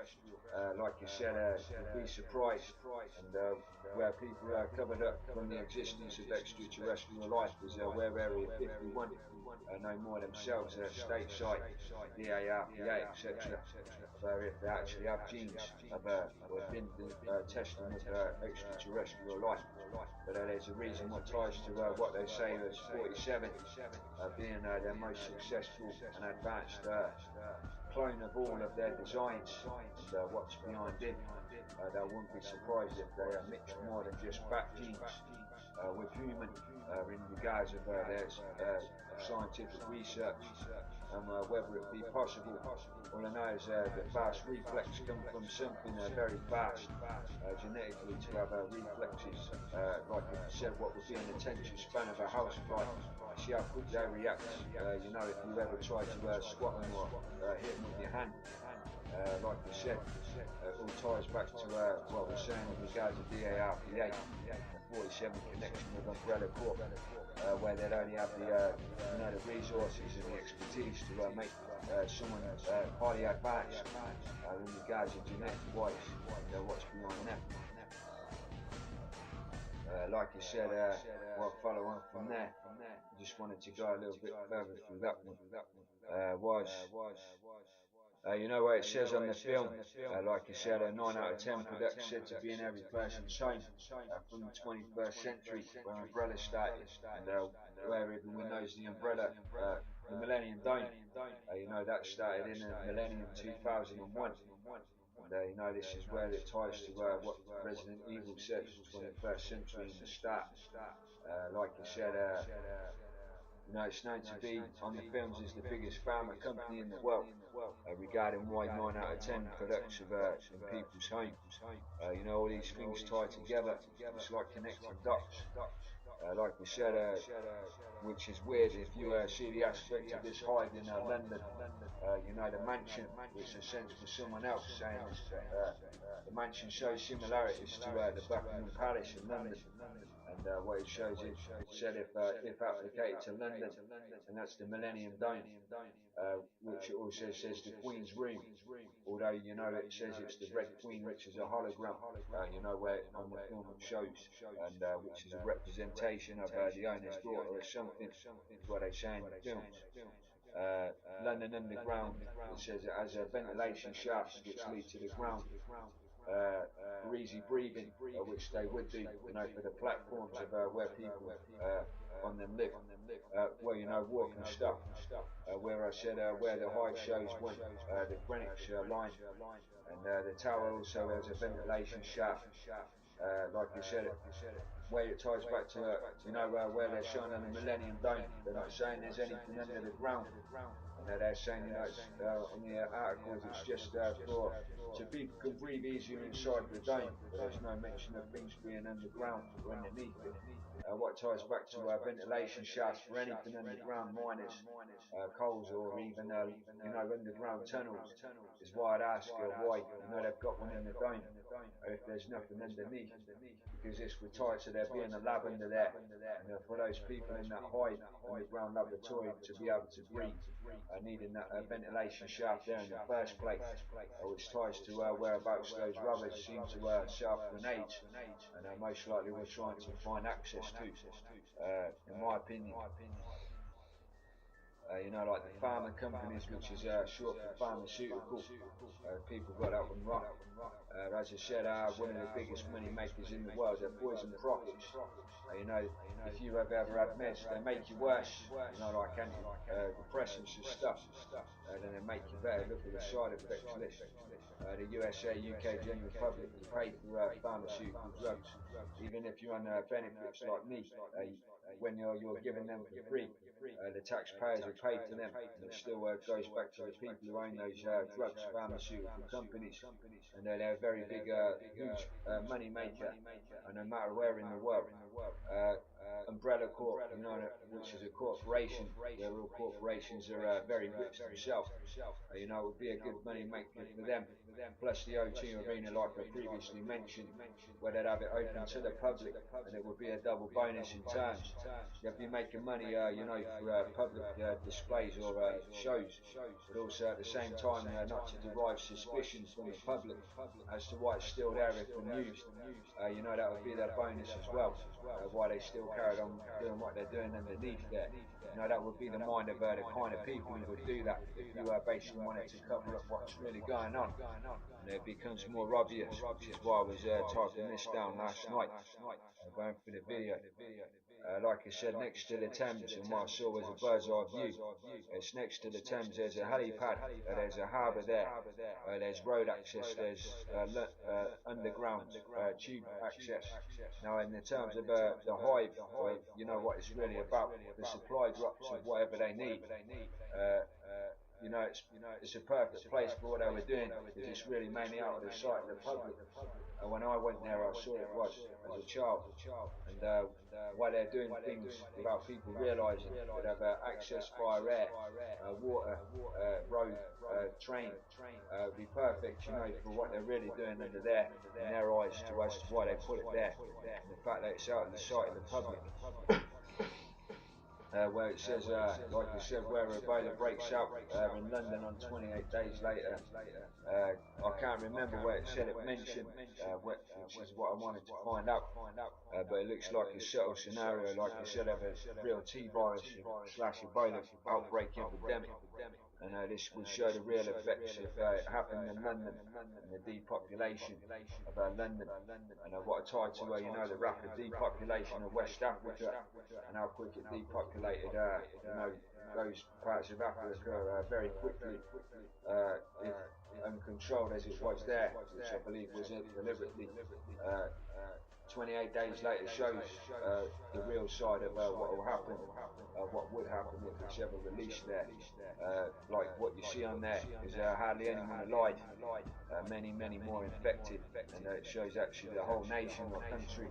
[SPEAKER 2] Like you said, you'd be surprised, and where people are covered up from the existence of extraterrestrial life is where Area 51 know more themselves, stateside, the ARPA, etc. If they actually have genes of or have been testing with extraterrestrial life. But there's a reason what ties to what they say is 47 being their most successful and advanced clone of all of their designs, and what's behind it. They wouldn't be surprised if they mixed more than just bat genes with human in regards of their scientific research, and whether it be possible. All I know is that fast reflex come from something very fast genetically to have reflexes, like I said, what would be an attention span of a housefly. See how quick they react. You know, if you ever try to squat them or hit them with your hand. Like I said, it all ties back to what we're saying in regards to the ARPA, the 47 connection with Umbrella Corp, where they'd only have the you know, the resources and the expertise to make someone highly advanced in regards to genetic wise, what's behind them. Like I said, we'll follow on from there. I just wanted to go a little bit further through that one. You know what it says on the film, like you said, a 9 out of 10 production said to be in every person's home from the 21st century when Umbrella started, and where everyone knows the Umbrella, the Millennium Dome, you know, that started in the Millennium 2001, and you know, this is where it ties to what Resident Evil says, 21st century in the start. Like you said, you know, it's known to be on the films as the biggest pharma company in the world, regarding why 9 out of 10 products of in people's homes. You know, all these things tie together. It's like connecting dots. Like we said, which is weird if you see the aspect of this hide in London. You know, the mansion, which is sent for someone else, saying the mansion shows similarities to the Buckingham Palace in London. And what it shows is, said if applicated to London, and that's the Millennium Dome, which it also says the Queen's Room, although you know it says it's the Red Queen, which is a hologram, you know, where on the film it shows, and which is a representation of the owner's daughter or something, is what they say in the films. London Underground, it says it has ventilation shafts which lead to the ground, for easy breathing, which they would do, you know, for the platforms of where people on them live, well, you know, walk and stuff. Where I said where the high shows went, the Greenwich line, and the tower also has a ventilation shaft, Like you said, where it ties back to, where they're showing on the Millennium Dome. They're not saying there's anything under the ground. And they're saying, it's, on the articles, it's just so people can breathe easier inside the dome, but there's no mention of things being underground or underneath it. What ties back to ventilation shafts for anything underground miners, coals, or even underground tunnels, is why I'd ask why they've got one in the dome, if there's nothing underneath, because this would tie to there being a lab under there, and for those people in that high underground laboratory to be able to breathe, needing that ventilation shaft there in the first place, which ties to whereabouts those rubbers seem to set up grenades, and most likely we're trying to find access to, in my opinion. Like the pharma companies, which is short for pharmaceutical. People got that one wrong. As I said, one of the biggest money makers in the world, they're poison profits. If you have ever had meds, they make you worse, like antidepressants and stuff. Then they make you better. Look at the side effects list. The USA, UK general public, you pay for pharmaceutical drugs. Even if you're on benefits like me, when you're giving them for free, the taxpayers will pay for them, and it still goes back to the people who own those drugs, pharmaceutical companies, and they're a very big, huge money maker, and no matter where in the world. Umbrella Corp, which is a corporation, where all corporations are very rich themselves. It would be a good money maker for them. Plus the O2 Arena, like I previously mentioned, where they'd have it open to the public, and it would be a double bonus in terms. You'd be making money, for public displays or shows, but also at the same time not to derive suspicion from the public as to why it's still there if unused. That would be their bonus as well. Why they still carried on doing what they're doing underneath there. That would be the mind of the kind of people who would do that if you basically wanted to cover up what's really going on. And it becomes more obvious, which is why I was typing this down last night, going for the video. Like I said, next to the Thames, and what I saw was a bird's eye view. It's next to the Thames, there's a helipad, there's a harbour there, there's road access, there's underground tube access. Now in the terms of the hive, what it's really about, the supply drops of whatever they need. It's a perfect place for what they were doing, because it's really mainly out of the sight of the public. When I went there, I saw it was as a child, and while they're doing things without people realising, they'd have access via air, water, road, train. Be perfect, for what they're really doing under there in their eyes, as to why they put it there, and the fact that it's out of the sight of the public. Where it says, like I said, where Ebola breaks out in London on 28 days later. I can't remember where it said it mentioned, which is what I wanted to find out. But it looks like a settled scenario, like I said, of a real T-virus / Ebola outbreak epidemic. And this would show the real effects if it happened in London, and the depopulation of London, and what tied to the rapid depopulation of West Africa, and how quick it depopulated those parts of Africa very quickly, if uncontrolled as it was there, which I believe was it deliberately. 28 days later shows the real side of what will happen, what would happen if it's ever released there. Like what you see on there is hardly anyone alive, many more infected, and it shows actually the whole nation or country.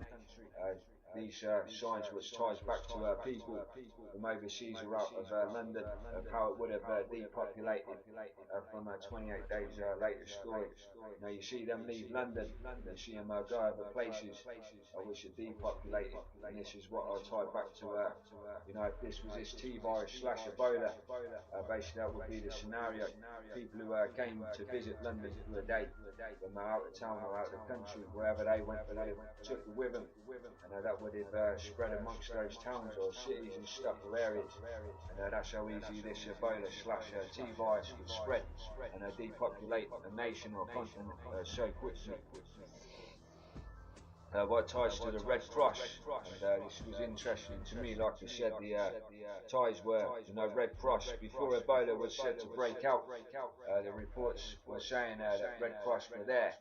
[SPEAKER 2] These signs which ties back to people from overseas or out of London, of how it would have depopulated from 28 days later story. Now you see them leave London, and you see them go other places which are depopulated, and this is what I tie back to, if this was this T-virus / Ebola, basically that would be the scenario. People who came to visit London for a day, from out of town or out of the country, wherever they went, they would have took it with them, and that would have spread amongst those towns or cities and stuff or areas, and that's how easy this Ebola / T-virus would spread and depopulate a nation or continent so quickly. what ties to the Red Cross, and this was interesting to me. Like I said, the ties were, Red Cross before Ebola was said to break out. The reports were saying that Red Cross were there,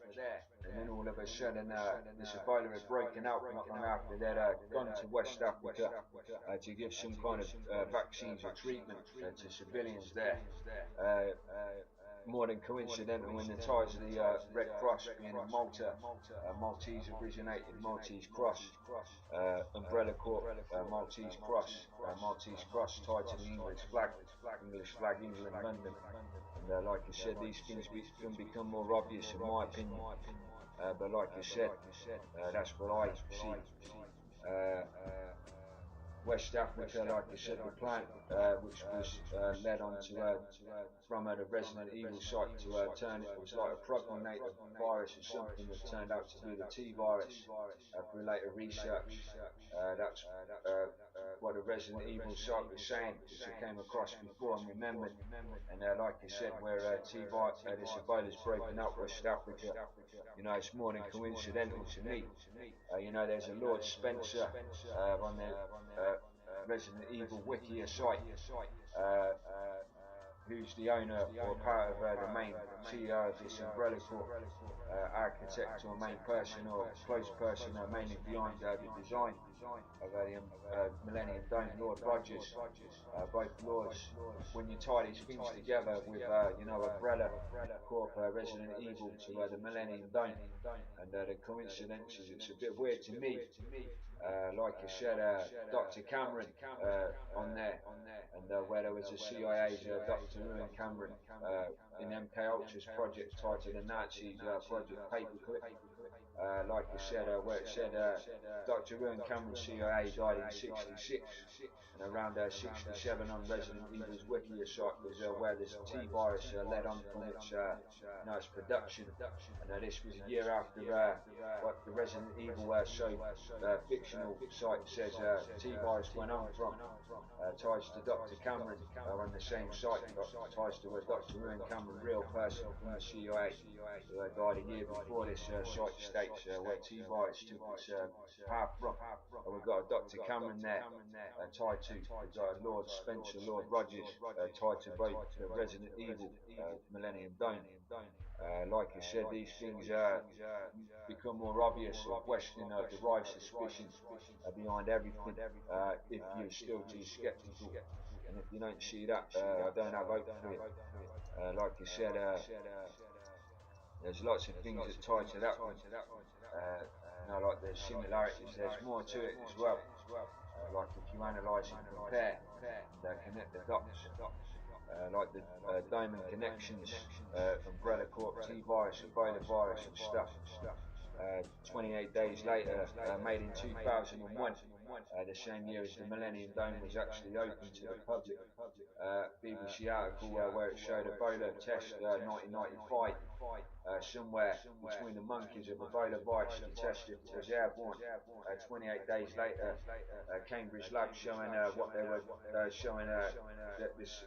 [SPEAKER 2] and then all of a sudden this Ebola had broken out not long after they'd gone to West Africa to give some kind of vaccines or treatment to civilians there. More than coincidental when the ties of the Red Cross being in Malta, Maltese originated Maltese Cross, Umbrella Corp, Maltese Cross tied to the English flag England, London. And like I said, these things can become more obvious in my opinion, but like I said, that's what I see. West Africa, like I said, the plant which was led on to from the Resident Evil site to turn it was like a progenitor virus or something that turned out to be the T virus through later research. That's what the Resident Evil site was saying, which I came across before and remembered. And like I said, where this Ebola's broken out West Africa, it's more than coincidental to me. There's a Lord Spencer on the Resident Evil Wiki site, who's the owner or part of the main CEO of this Umbrella Corp, architect or main person or close person mainly behind the design of the Millennium Dome, Lord Rogers. Both lords, when you tie these things together with Umbrella Corp, Resident Evil to the Millennium Dome, and the coincidences, it's a bit weird to me. Like I said, Dr. Cameron on there, and where there was a CIA's Dr. Ewan Cameron in MK Ultra's project tied to the Nazis, Project Paperclip. Like I said, where it said Dr. Ewan Cameron's CIA died in '66, and around '67 on Resident Evil's Wiki site was where this T virus led on from its production, and this was a year after what the Resident Evil show fictional site says T virus went on from. Ties to Dr. Cameron on the same site, ties to a Dr. Ewan Cameron, real person from the CIA, who died a year before this site states where T virus took its path from. And we've got a Dr. Cameron there tied to, we've got a Lord Spencer, Lord Rogers tied to both the Resident Evil Millennium Dome. Like I said, these things become more obvious or question derive suspicion behind everything if you're still too skeptical, and if you don't see that, I don't have hope for you. Like I said, there's lots of things that tie to that one. Like there's similarities, there's more to it as well. Like if you analyse and compare and connect the dots, like the diamond connections, Umbrella Corp, T virus, Ebola virus and stuff. 28 days later, made in 2001, the same year as the Millennium Dome was actually open to the public. BBC article where it showed Ebola test 1995, somewhere between the monkeys of Ebola virus detected as airborne. 28 days later, Cambridge lab showing what they were showing that this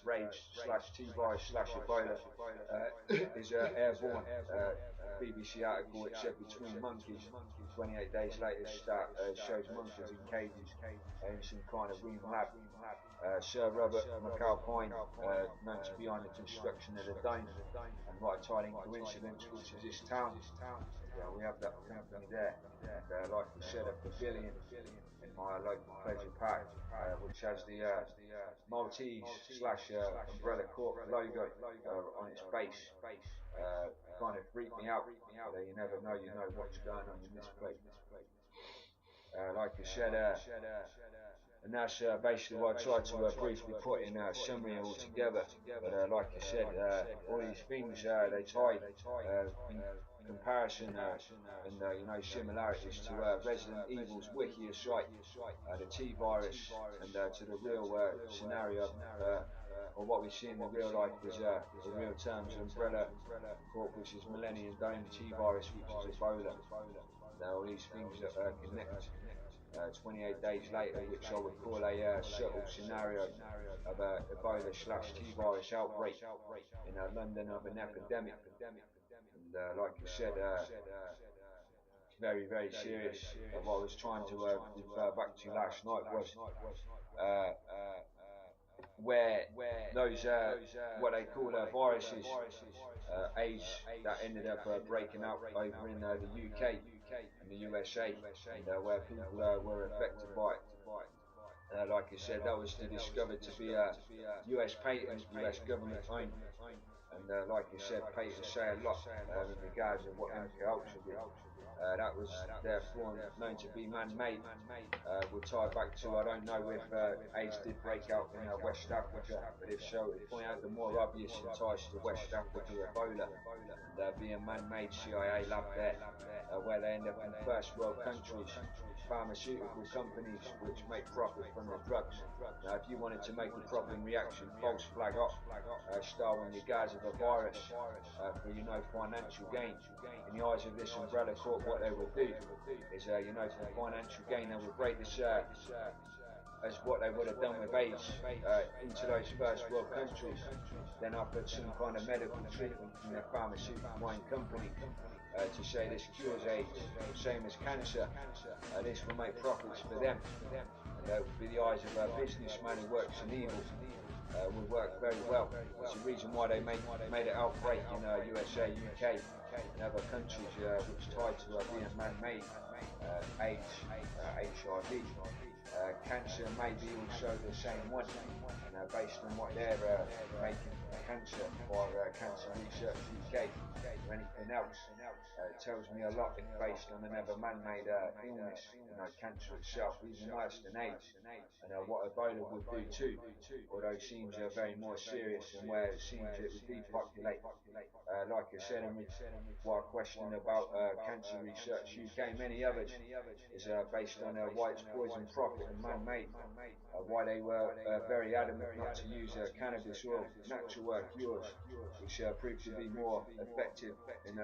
[SPEAKER 2] rage / T virus / Ebola is airborne. BBC article which said between monkeys, 28 days later shows monkeys in cages in some kind of Ream lab. Sir Robert McAlpine, known to be on the construction of the dome, and what a tiling coincidence, which is this town. We have that company there, and like we said, a pavilion in my local pleasure park, which has the Maltese / Umbrella Corp logo on its base. Kind of freaked me out, but you never know, what's going on in this place. Like I said, and that's basically what I tried to briefly put in a summary all together. But like I said, all these things they tie in comparison and similarities to Resident Evil's Wiki site, the T virus, and to the real scenario. Or what we see in the real life is in real terms Umbrella Corp, which is Millennium Dome, T virus, which is Ebola. All these things that connect 28 days later, which I would call a subtle scenario of Ebola / T virus outbreak in London of an epidemic. And like I said, very, very serious. What I was trying to refer back to last night was where those what they call viruses, AIDS that ended up breaking out over in the UK and the USA, and where people were affected by it. Like I said, that was discovered to be US patent, US government owned. And like I said, patents say a lot in regards of what MK Ultra did. That was therefore known to be man-made. We'll tie back to, I don't know if AIDS did break out in West Africa, but if so, it point out the more obvious ties to West Africa, Ebola, and being man-made CIA lab there, where they end up in first world countries, pharmaceutical companies which make profit from the drugs. Now, if you wanted to make a problem reaction, false flag up, start in regards of a virus for financial gain. In the eyes of this umbrella corp, what they would do is for financial gain, they would break this as what they would have done with AIDS into those first world countries, then offered some kind of medical treatment from the pharmaceutical wine company to say this cures AIDS, same as cancer. This will make profits for them, and that would be the eyes of a businessman who works in evil. Would work very well. It's the reason why they made it outbreak in USA, UK, and other countries which tied to being man-made, AIDS, HIV. Cancer may be also the same one, based on what they're making cancer by Cancer Research UK or anything else. It tells me a lot if based on another man-made illness, cancer itself, even worse than AIDS, and what Ebola would do too, although it seems very more serious and where it seems it would depopulate. Like I said, what I question about Cancer Research UK and many others is based on why it's poison profit and man-made, why they were very adamant not to use cannabis oil, natural cures, which proved to be more effective in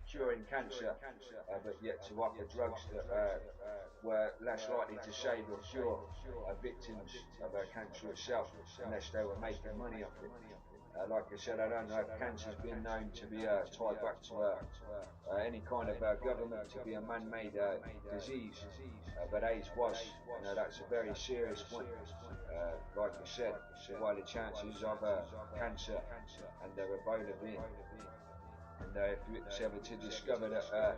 [SPEAKER 2] curing cancer, but yet to offer drugs that were less likely to save or cure victims of cancer itself, unless they were making money off it. Like I said, I don't know if cancer's been known to be tied back to any kind of government to be a man-made disease, but AIDS was, and that's a very serious one. Like I said, so why the chances of cancer and Ebola being. And if it's ever to discover that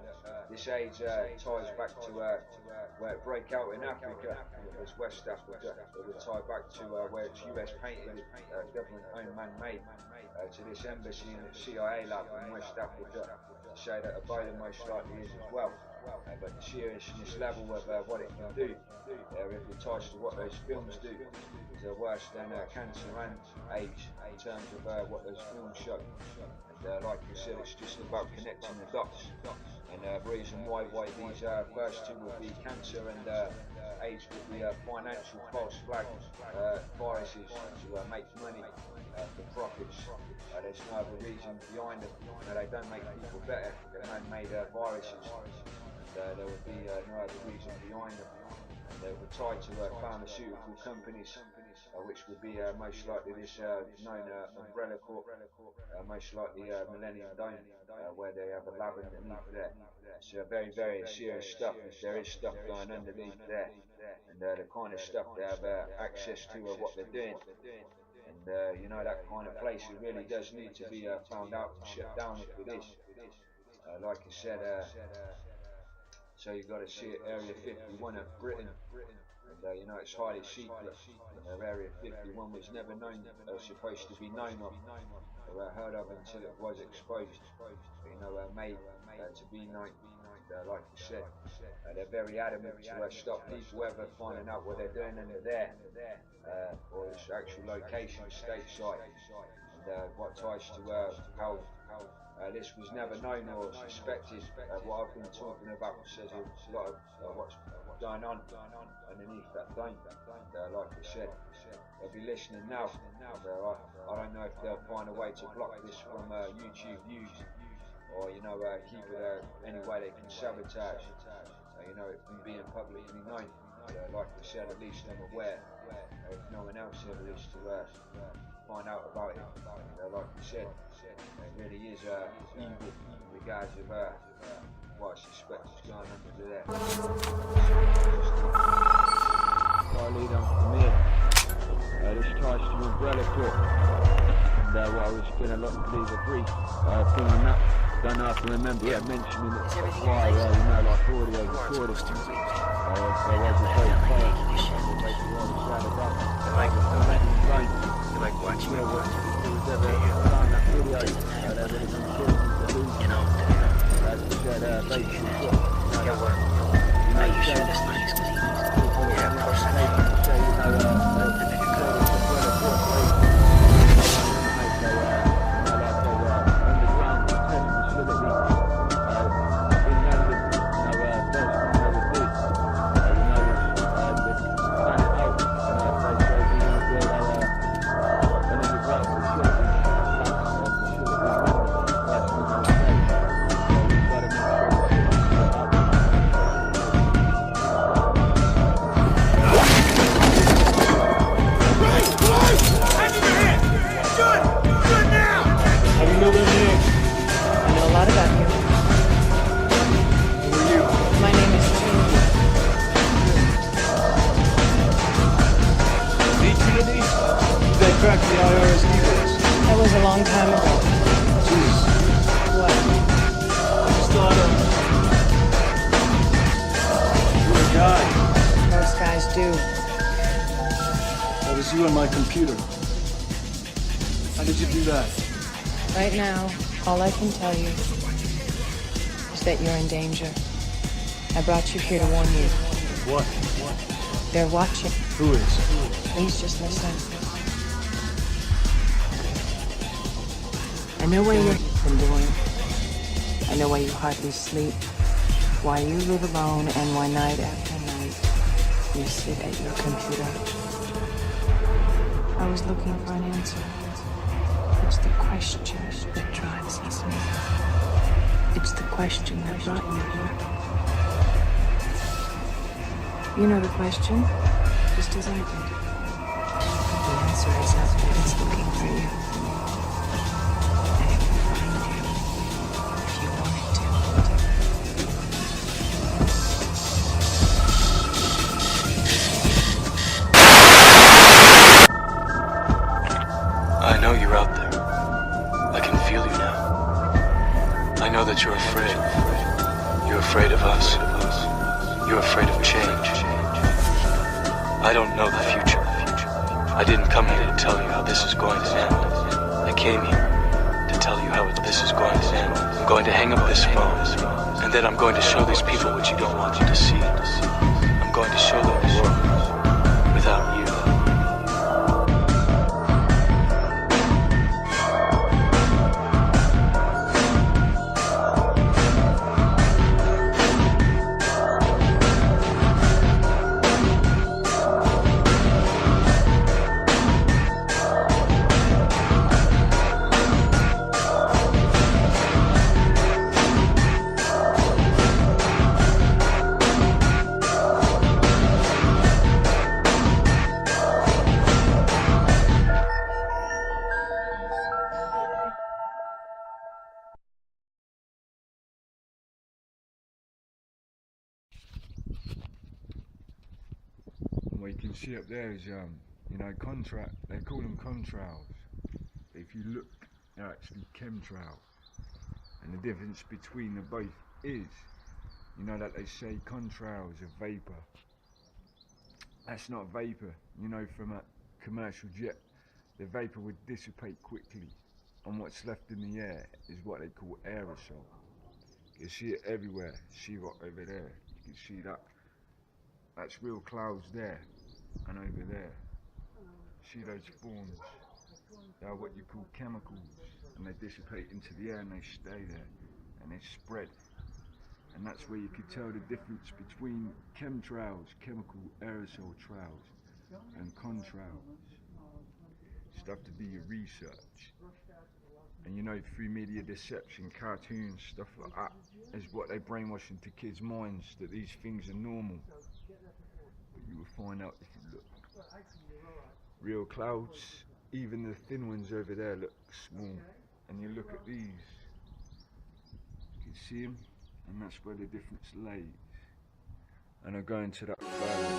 [SPEAKER 2] this AIDS ties back to where it broke out in Africa, it was West Africa, it would tie back to where it's US patented, government-owned man-made, to this embassy and its CIA lab in West Africa, to say that Ebola most likely is as well. But the seriousness level of what it can do, if it ties to what those films do, is worse than cancer and AIDS in terms of what those films show. And like I said, it's just about connecting the dots. And the reason why these first two would be cancer and AIDS would be financial false flag viruses to make money for profits. There's no other reason behind them. They don't make people better. They're man-made viruses. And there would be no other reason behind them. And they were tied to pharmaceutical companies, which would be most likely this known umbrella corp, most likely Millennium Dome, where they have a lab underneath there. It's very, very serious stuff. If there is stuff going underneath there, and the kind of stuff they have access to what they're doing. And that kind of place, it really does need to be found out and shut down if it is. Like I said, so you've got to see it, Area 51 of Britain, and it's highly secret. Area 51 was never known, supposed to be known of, or heard of until it was exposed. Made to be known. Like I said, they're very adamant to stop people ever finding out what they're doing under there, or its actual location, stateside, and what ties to how this was never known or suspected. What I've been talking about says a lot of what's going on underneath that dome. And like I said, they'll be listening now. And, I don't know if they'll find a way to block this from YouTube views, or keep it any way they can sabotage. It from being publicly known. Like I said, at least I'm aware if no one else ever is to find out about it. Like you said, it really is evil in regards of what I suspect is going on under there. I lead on from here. This ties to Umbrella Corp. And what I was going to leave a brief thing on that. Don't know if I remember mentioning it why, like audio recording. So I was very fast.
[SPEAKER 9] You like watching it? Yeah, what? Are you sure this nice? Yeah, of course I do.
[SPEAKER 10] That was a long time ago.
[SPEAKER 9] Jeez.
[SPEAKER 10] What?
[SPEAKER 9] I just thought you were a guy.
[SPEAKER 10] Most guys do.
[SPEAKER 9] That was you on my computer. How did you do that?
[SPEAKER 10] Right now, all I can tell you is that you're in danger. I brought you here to warn you.
[SPEAKER 9] What?
[SPEAKER 10] They're watching.
[SPEAKER 9] Who is?
[SPEAKER 10] Please just listen. I know what you've been doing. I know why you hardly sleep, why you live alone, and why night after night you sit at your computer. I was looking for an answer. It's the question that drives us. It's the question that brought you here. You know the question, just as I did. The answer is out there. It's looking for you.
[SPEAKER 9] I know you're out there. I can feel you now. I know that you're afraid. You're afraid of us. You're afraid of change. I don't know the future. I didn't come here to tell you how this is going to end. I came here to tell you how this is going to end. I'm going to hang up this phone, and then I'm going to show these people what you don't want them to see. I'm going to show them the world without you.
[SPEAKER 2] What you can see up there is, contract. They call them contrails. If you look, they're actually chemtrails. And the difference between the both is, that they say contrails are vapor. That's not vapor. From a commercial jet, the vapor would dissipate quickly, and what's left in the air is what they call aerosol. You see it everywhere. See right over there. You can see that. That's real clouds there, and over there. See those forms? They are what you call chemicals, and they dissipate into the air and they stay there, and they spread. And that's where you could tell the difference between chemtrails, chemical aerosol trails, and contrails. Stuff to do your research. And through media deception, cartoons, stuff like that, is what they brainwash into kids' minds, that these things are normal. But you will find out if you look. real clouds. Even the thin ones over there look small. And you look at these, you can see them, and that's where the difference lays. And I go into that further.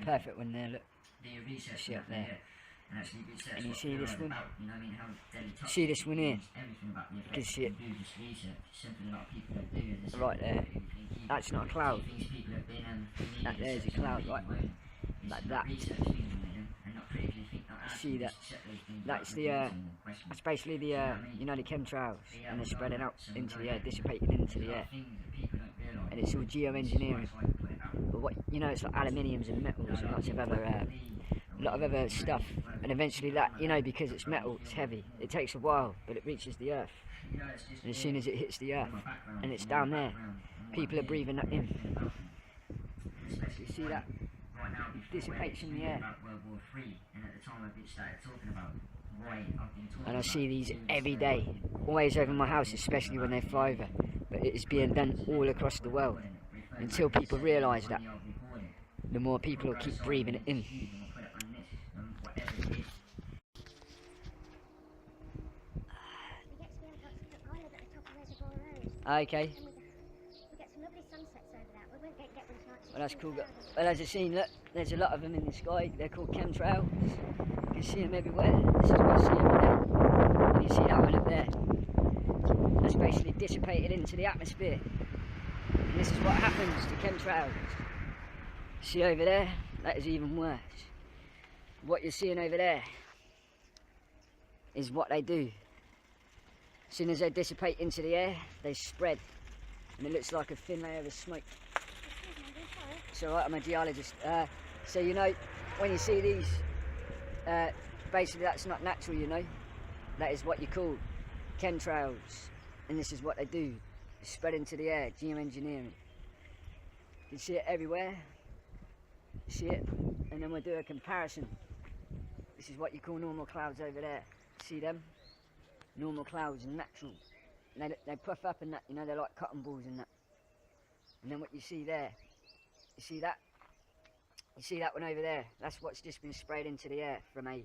[SPEAKER 11] Perfect one there, look. See up there. And you see this one? See this one here? You can see it right there. That's not a cloud. That there's a cloud, right? Like that. You see that? That's the that's basically the you know, the chemtrails, and they're spreading out into the air, dissipating into the air. And it's all geoengineering. But what, you know, it's like aluminiums and metals and lots of other a lot of other stuff, and eventually that, you know, because it's metal, it's heavy, it takes a while, but it reaches the earth, and as soon as it hits the earth and it's down there, people are breathing that in. You see that? It dissipates in the air. And I see these every day, always over my house, especially when they fly over, but it is being done all across the world. Until people realise that, the more people will keep breathing it in. Okay.
[SPEAKER 1] We get some lovely sunsets over that. We won't get one tonight.
[SPEAKER 11] Well, that's cool. Well, as I've seen, look, there's a lot of them in the sky. They're called chemtrails. You can see them everywhere. This is what I see over there. And you see that one up there. That's basically dissipated into the atmosphere. And this is what happens to chemtrails. See over there? That is even worse. What you're seeing over there is what they do. As soon as they dissipate into the air, they spread. And it looks like a thin layer of smoke. It's alright, I'm a geologist. So you know, when you see these, basically that's not natural, you know. That is what you call chemtrails. And this is what they do. They spread into the air, geoengineering. You see it everywhere. You see it? And then we'll do a comparison. This is what you call normal clouds over there. See them? Normal clouds and natural. And they puff up and that, you know, they're like cotton balls and that. And then what you see there, you see that? You see that one over there? That's what's just been sprayed into the air from a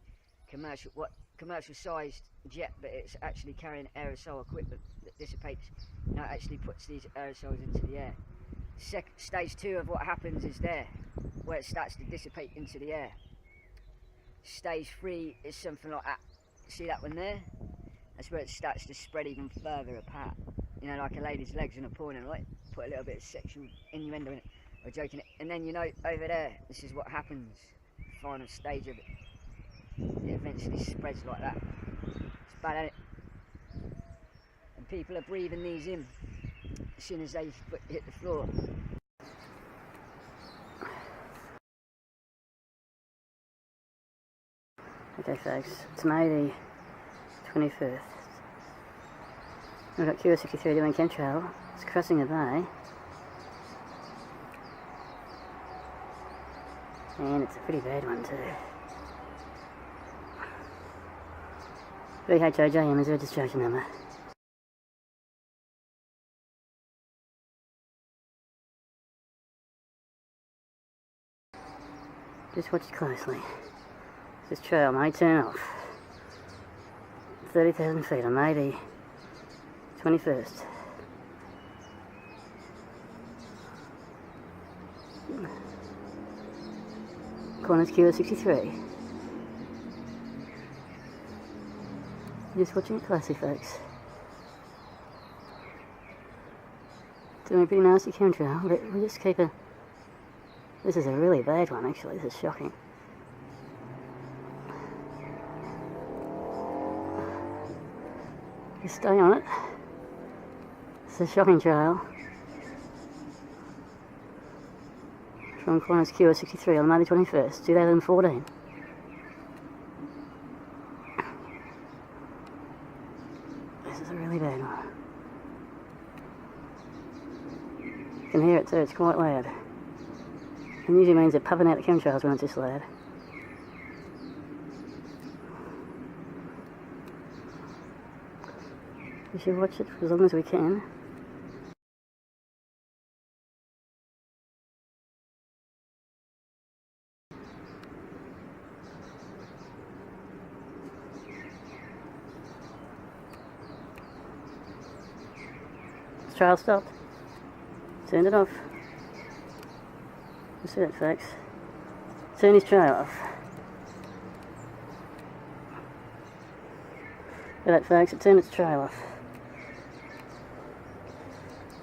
[SPEAKER 11] commercial sized jet, but it's actually carrying aerosol equipment that dissipates, actually puts these aerosols into the air. Stage 2 of what happens is there, where it starts to dissipate into the air. Stage 3 is something like that. See that one there? That's where it starts to spread even further apart. Like a lady's legs in a porno, right? Put a little bit of sexual innuendo in it, or joking it. And then over there, this is what happens. Final stage of it. It eventually spreads like that. It's bad, ain't it? And people are breathing these in as soon as they hit the floor.
[SPEAKER 12] Okay folks, it's May the 21st. We've got QS63 doing chemtrail. It's crossing a bay. And it's a pretty bad one too. VHOJM is registration number. Just watch it closely. This trail may turn off. 30,000 feet on May the 21st. Corner's QS63. Just watching it closely, folks. Doing a pretty nasty chemtrail, but we just keep a... This is a really bad one, actually. This is shocking. Just stay on it. It's a shocking trail. From Corner's QS63 on May the 21st, 2014. This is a really bad one. You can hear it too, it's quite loud. It usually means they're puffing out the chemtrails when it's this loud. We should watch it for as long as we can. This trail stopped. Turned it off. You see that, folks? Turn his trail off. Look at that, folks, it turned its trail off.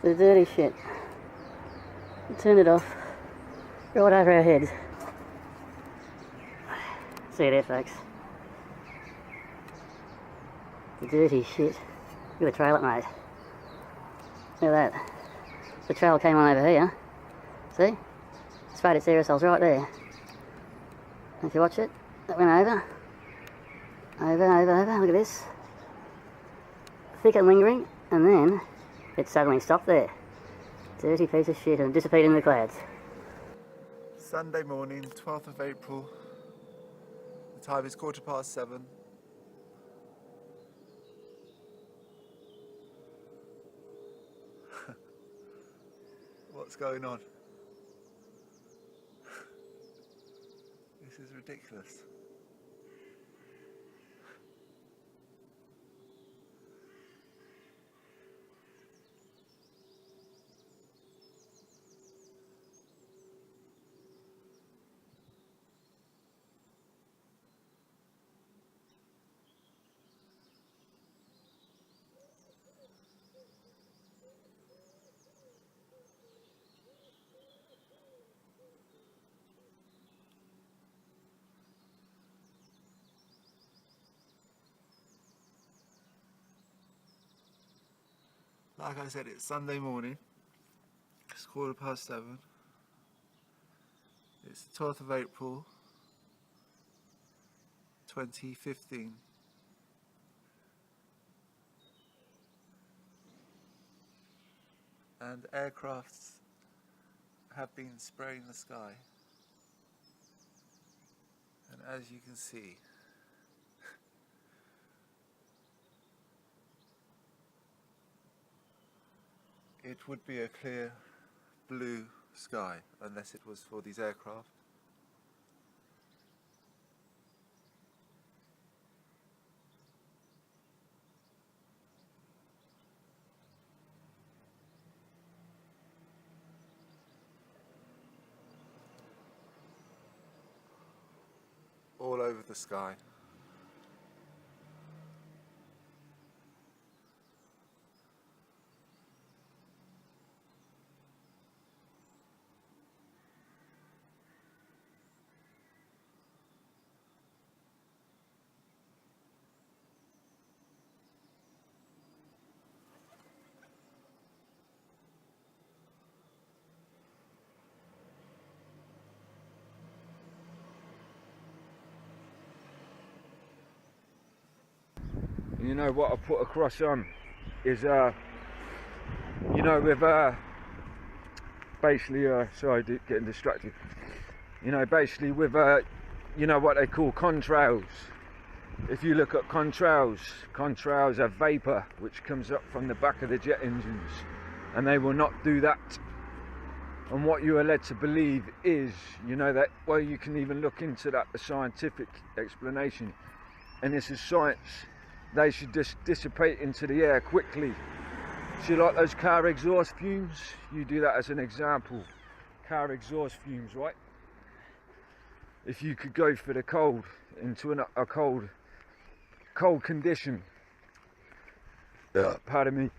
[SPEAKER 12] The dirty shit. Turn it off. Right over our heads. See you there, folks. The dirty shit. Look at the trail it made. Look at that. The trail came on over here. See? Sprayed its aerosols right there. If you watch it, that went over. Over. Look at this. Thick and lingering, and then it suddenly stopped there. Dirty piece of shit, and dissipated in the clouds.
[SPEAKER 13] Sunday morning, 12th of April. The time is 7:15. What's going on? This is ridiculous. Like I said, it's Sunday morning. It's 7:15. It's the 12th of April, 2015. And aircrafts have been spraying the sky. And as you can see, it would be a clear blue sky unless it was for these aircraft. the sky.
[SPEAKER 2] You know what I put across on is you know, with basically sorry, getting distracted. You know, basically with you know what they call contrails. If you look at contrails are vapor which comes up from the back of the jet engines, and they will not do that. And what you are led to believe is, you know, that, well, you can even look into that, the scientific explanation, and this is science. They should just dissipate into the air quickly. See, like those car exhaust fumes, you do that as an example. Car exhaust fumes, right? If you could go for the cold, into a cold condition, pardon me,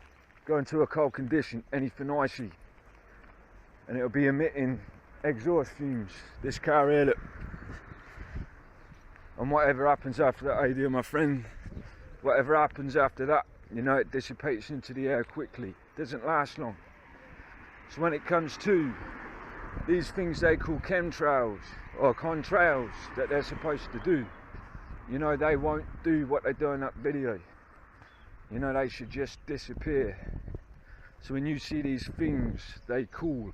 [SPEAKER 2] go into a cold condition, anything icy, and it'll be emitting exhaust fumes. This car here, look. And whatever happens after that, hey dear my friend, whatever happens after that, you know, it dissipates into the air quickly. Doesn't last long. So when it comes to these things they call chemtrails or contrails that they're supposed to do, you know, they won't do what they do in that video. You know, they should just disappear. So when you see these things they call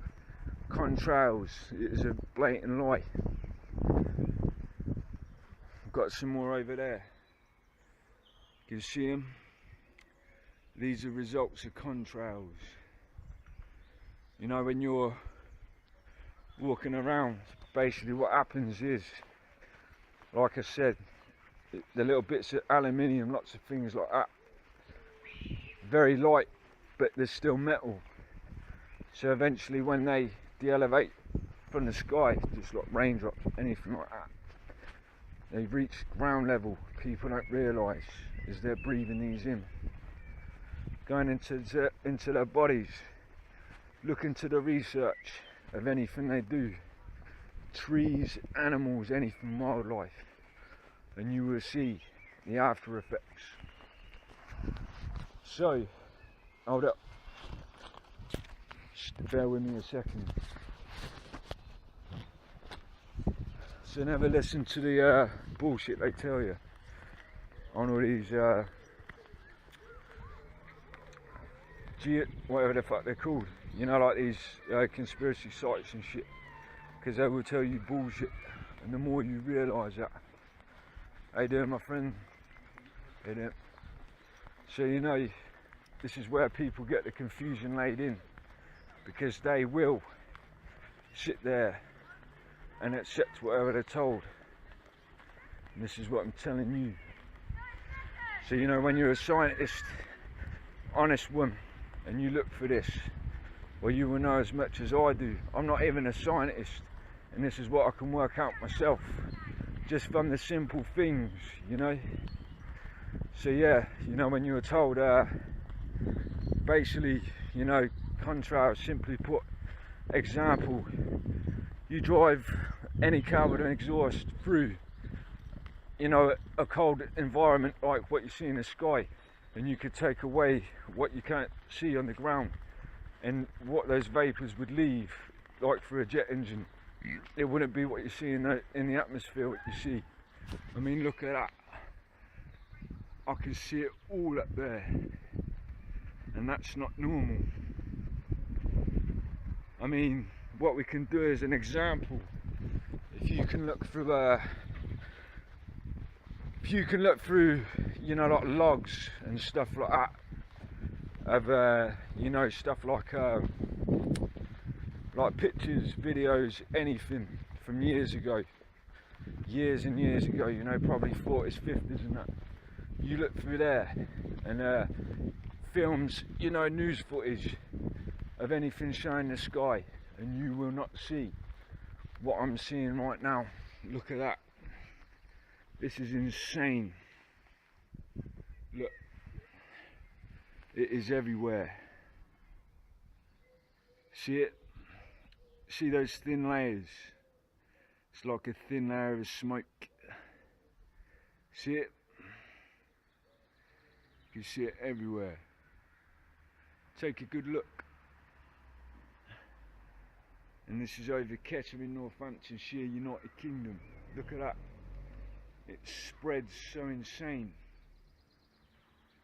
[SPEAKER 2] contrails, it is a blatant lie. I've got some more over there. You can see them. These are results of contrails. You know, when you're walking around, basically what happens is, like I said, the little bits of aluminium, lots of things like that, very light, but there's still metal. So eventually when they de-elevate from the sky, just like raindrops, anything like that, they reach ground level. People don't realise as they're breathing these in, going into their bodies. Look into the research of anything they do, trees, animals, anything, wildlife, and you will see the after effects. So, hold up, just bear with me a second. So never listen to the bullshit they tell you on all these whatever the fuck they're called, you know, like these conspiracy sites and shit, because they will tell you bullshit, and the more you realise that. How you doing, my friend? How you doing? So you know, this is where people get the confusion laid in, because they will sit there and accept whatever they're told. And this is what I'm telling you. So you know, when you're a scientist, honest one, and you look for this, well, you will know as much as I do. I'm not even a scientist, and this is what I can work out myself, just from the simple things, you know. So yeah, you know, when you were told, basically, you know, contrails, simply put, example, you drive any car with an exhaust through, you know, a cold environment like what you see in the sky, and you could take away what you can't see on the ground and what those vapors would leave, like for a jet engine. It wouldn't be what you see in the atmosphere, what you see. I mean, look at that. I can see it all up there, and that's not normal. I mean, what we can do as an example, if you can look through, you know, like logs and stuff like that, of you know, stuff like pictures, videos, anything from years and years ago, you know, probably 40s, 50s and that. You look through there and films, you know, news footage of anything showing the sky, and you will not see what I'm seeing right now. Look at that. This is insane. Look, it is everywhere. See it? See those thin layers? It's like a thin layer of smoke. See it? You can see it everywhere. Take a good look. And this is over Ketchum in Northamptonshire, United Kingdom. Look at that. It spreads so insane.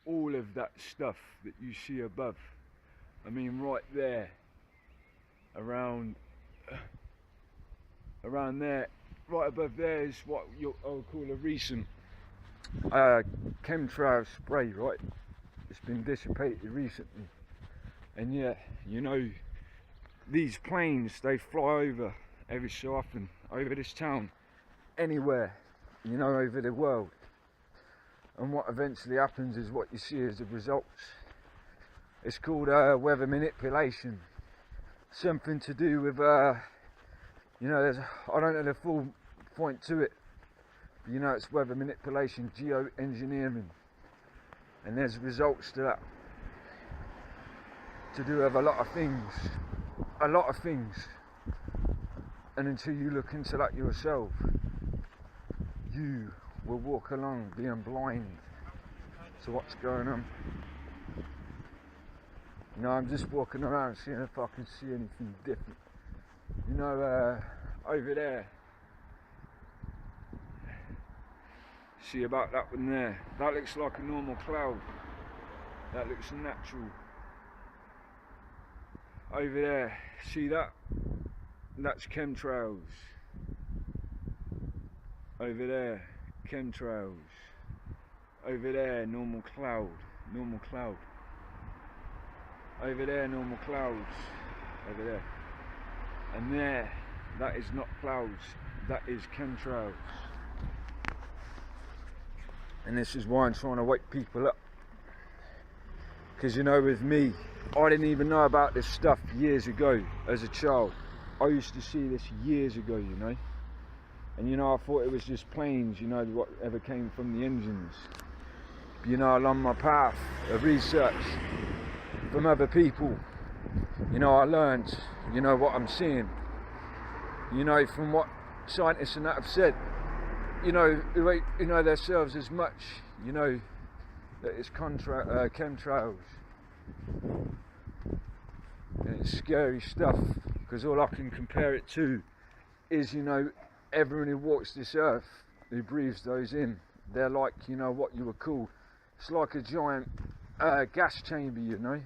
[SPEAKER 2] All of that stuff that you see above. I mean, right there. Around there, right above there is what I would call a recent chemtrail spray, right? It's been dissipated recently. And yeah, you know, these planes, they fly over every so often, over this town, anywhere, you know, over the world. And what eventually happens is what you see as the results. It's called weather manipulation. Something to do with, you know, I don't know the full point to it, but you know, it's weather manipulation, geoengineering. And there's results to that. To do with a lot of things. A lot of things. And until you look into that yourself, you will walk along being blind to what's going on. You know, I'm just walking around seeing if I can see anything different. You know, over there. See about that one there? That looks like a normal cloud. That looks natural. Over there, see that? That's chemtrails. Over there, chemtrails. Over there, normal cloud. Normal cloud. Over there, normal clouds. Over there. And there, that is not clouds. That is chemtrails. And this is why I'm trying to wake people up. Because you know, with me, I didn't even know about this stuff years ago as a child. I used to see this years ago, you know. And you know, I thought it was just planes, you know, whatever came from the engines. But, you know, along my path of research from other people, you know, I learned, you know, what I'm seeing. You know, from what scientists and that have said, you know, who ain't, you know, themselves as much, you know, that it's chemtrails. And it's scary stuff, because all I can compare it to is, you know, everyone who walks this earth, who breathes those in, they're like, you know, what you would call, it's like a giant gas chamber, you know,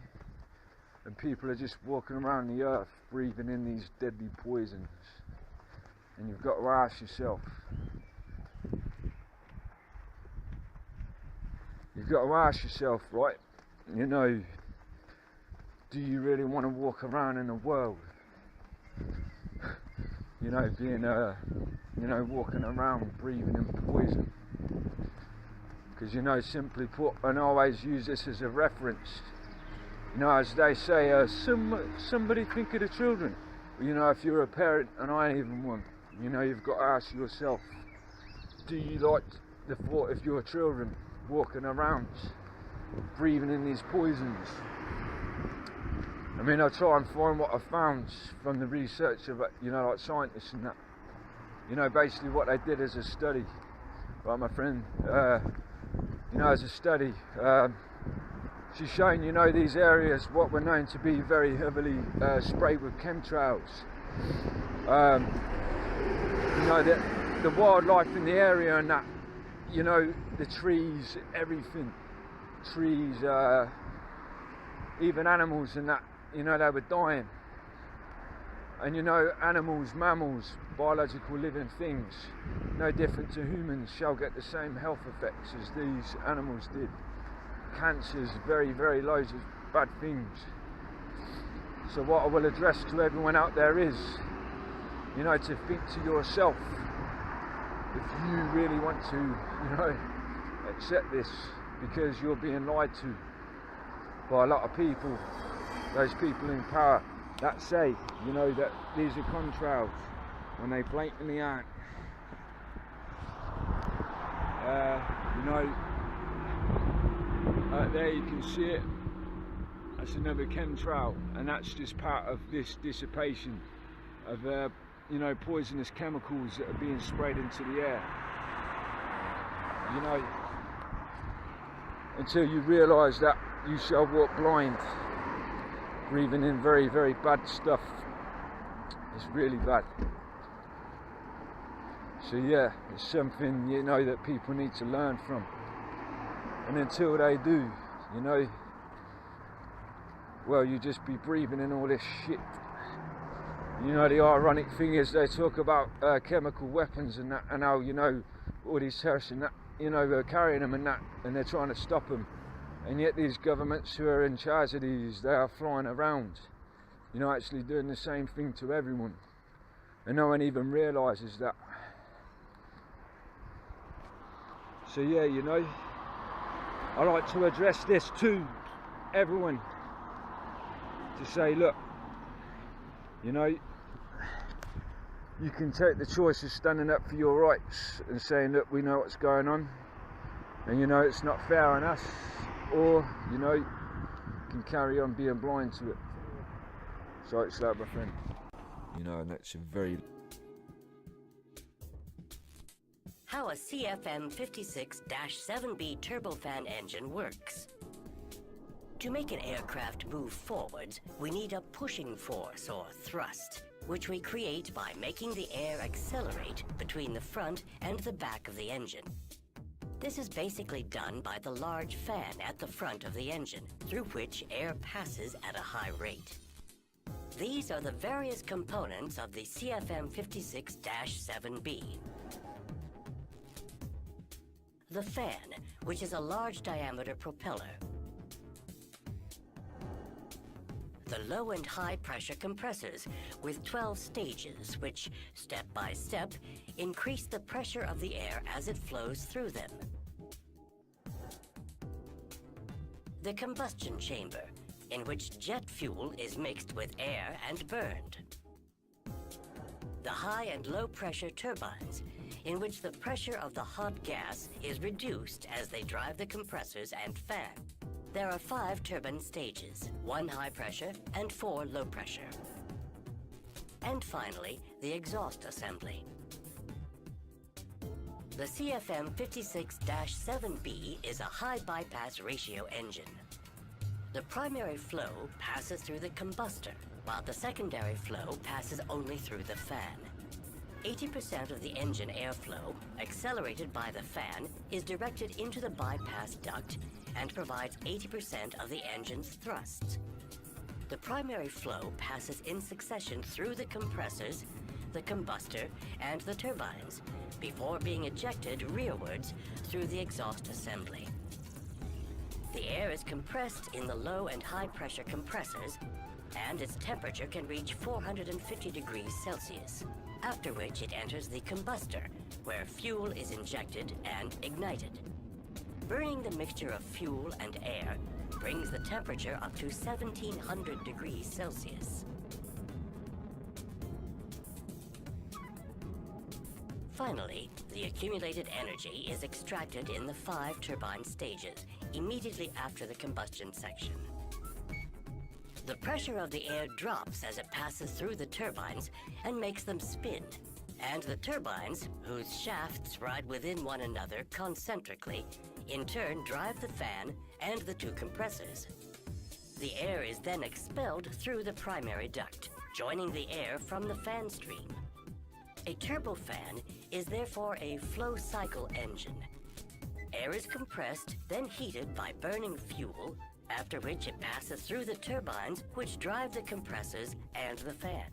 [SPEAKER 2] and people are just walking around the earth breathing in these deadly poisons. And you've got to ask yourself, right, you know, do you really want to walk around in the world, you know, being you know, walking around breathing in poison? Because, you know, simply put, and I always use this as a reference, you know, as they say, somebody think of the children. You know, if you're a parent, and I ain't even one, you know, you've got to ask yourself, do you like the thought of your children walking around breathing in these poisons? I mean, I try and find what I found from the research of it, you know, like scientists and that. You know, basically what they did as a study, like my friend, you know, as a study, she's showing, you know, these areas what were known to be very heavily sprayed with chemtrails. You know, the wildlife in the area and that, you know, the trees, everything, trees, even animals and that, you know, they were dying. And you know, animals, mammals, biological living things, no different to humans, shall get the same health effects as these animals did. Cancers, very, very loads of bad things. So what I will address to everyone out there is, you know, to think to yourself, if you really want to, you know, accept this, because you're being lied to by a lot of people, those people in power that say, you know, that these are contrails when they blatantly aren't. You know, there you can see it. That's another chemtrail, and that's just part of this dissipation of you know, poisonous chemicals that are being sprayed into the air. You know, until you realise that you shall walk blind, breathing in very, very bad stuff. It's really bad. So yeah, it's something, you know, that people need to learn from. And until they do, you know, well, you just be breathing in all this shit. You know, the ironic thing is they talk about chemical weapons and that, and how, you know, all these terrorists and that, you know, they're carrying them and that, and they're trying to stop them. And yet these governments who are in charge of these, they are flying around, you know, actually doing the same thing to everyone. And no one even realises that. So yeah, you know, I like to address this to everyone, to say, look, you know, you can take the choice of standing up for your rights and saying, look, we know what's going on, and you know it's not fair on us, or, you know, you can carry on being blind to it. So it's like, my friend, you know, and that's a very...
[SPEAKER 14] How a CFM 56-7B turbofan engine works. To make an aircraft move forwards, we need a pushing force or thrust, which we create by making the air accelerate between the front and the back of the engine. This is basically done by the large fan at the front of the engine, through which air passes at a high rate. These are the various components of the CFM 56-7B. The fan, which is a large diameter propeller. The low and high pressure compressors with 12 stages, which, step by step, increase the pressure of the air as it flows through them. The combustion chamber, in which jet fuel is mixed with air and burned. The high and low pressure turbines, in which the pressure of the hot gas is reduced as they drive the compressors and fan. There are 5 turbine stages, 1 high pressure and 4 low pressure. And finally, the exhaust assembly. The CFM 56-7B is a high bypass ratio engine. The primary flow passes through the combustor, while the secondary flow passes only through the fan. 80% of the engine airflow, accelerated by the fan, is directed into the bypass duct and provides 80% of the engine's thrusts. The primary flow passes in succession through the compressors, the combustor, and the turbines, before being ejected rearwards through the exhaust assembly. The air is compressed in the low and high pressure compressors, and its temperature can reach 450 degrees Celsius, after which it enters the combustor, where fuel is injected and ignited. Burning the mixture of fuel and air brings the temperature up to 1700 degrees Celsius. Finally, the accumulated energy is extracted in the 5 turbine stages, immediately after the combustion section. The pressure of the air drops as it passes through the turbines and makes them spin, and the turbines, whose shafts ride within one another concentrically, in turn drive the fan and the 2 compressors. The air is then expelled through the primary duct, joining the air from the fan stream. A turbofan is therefore a flow cycle engine. Air is compressed, then heated by burning fuel, after which it passes through the turbines, which drive the compressors and the fan.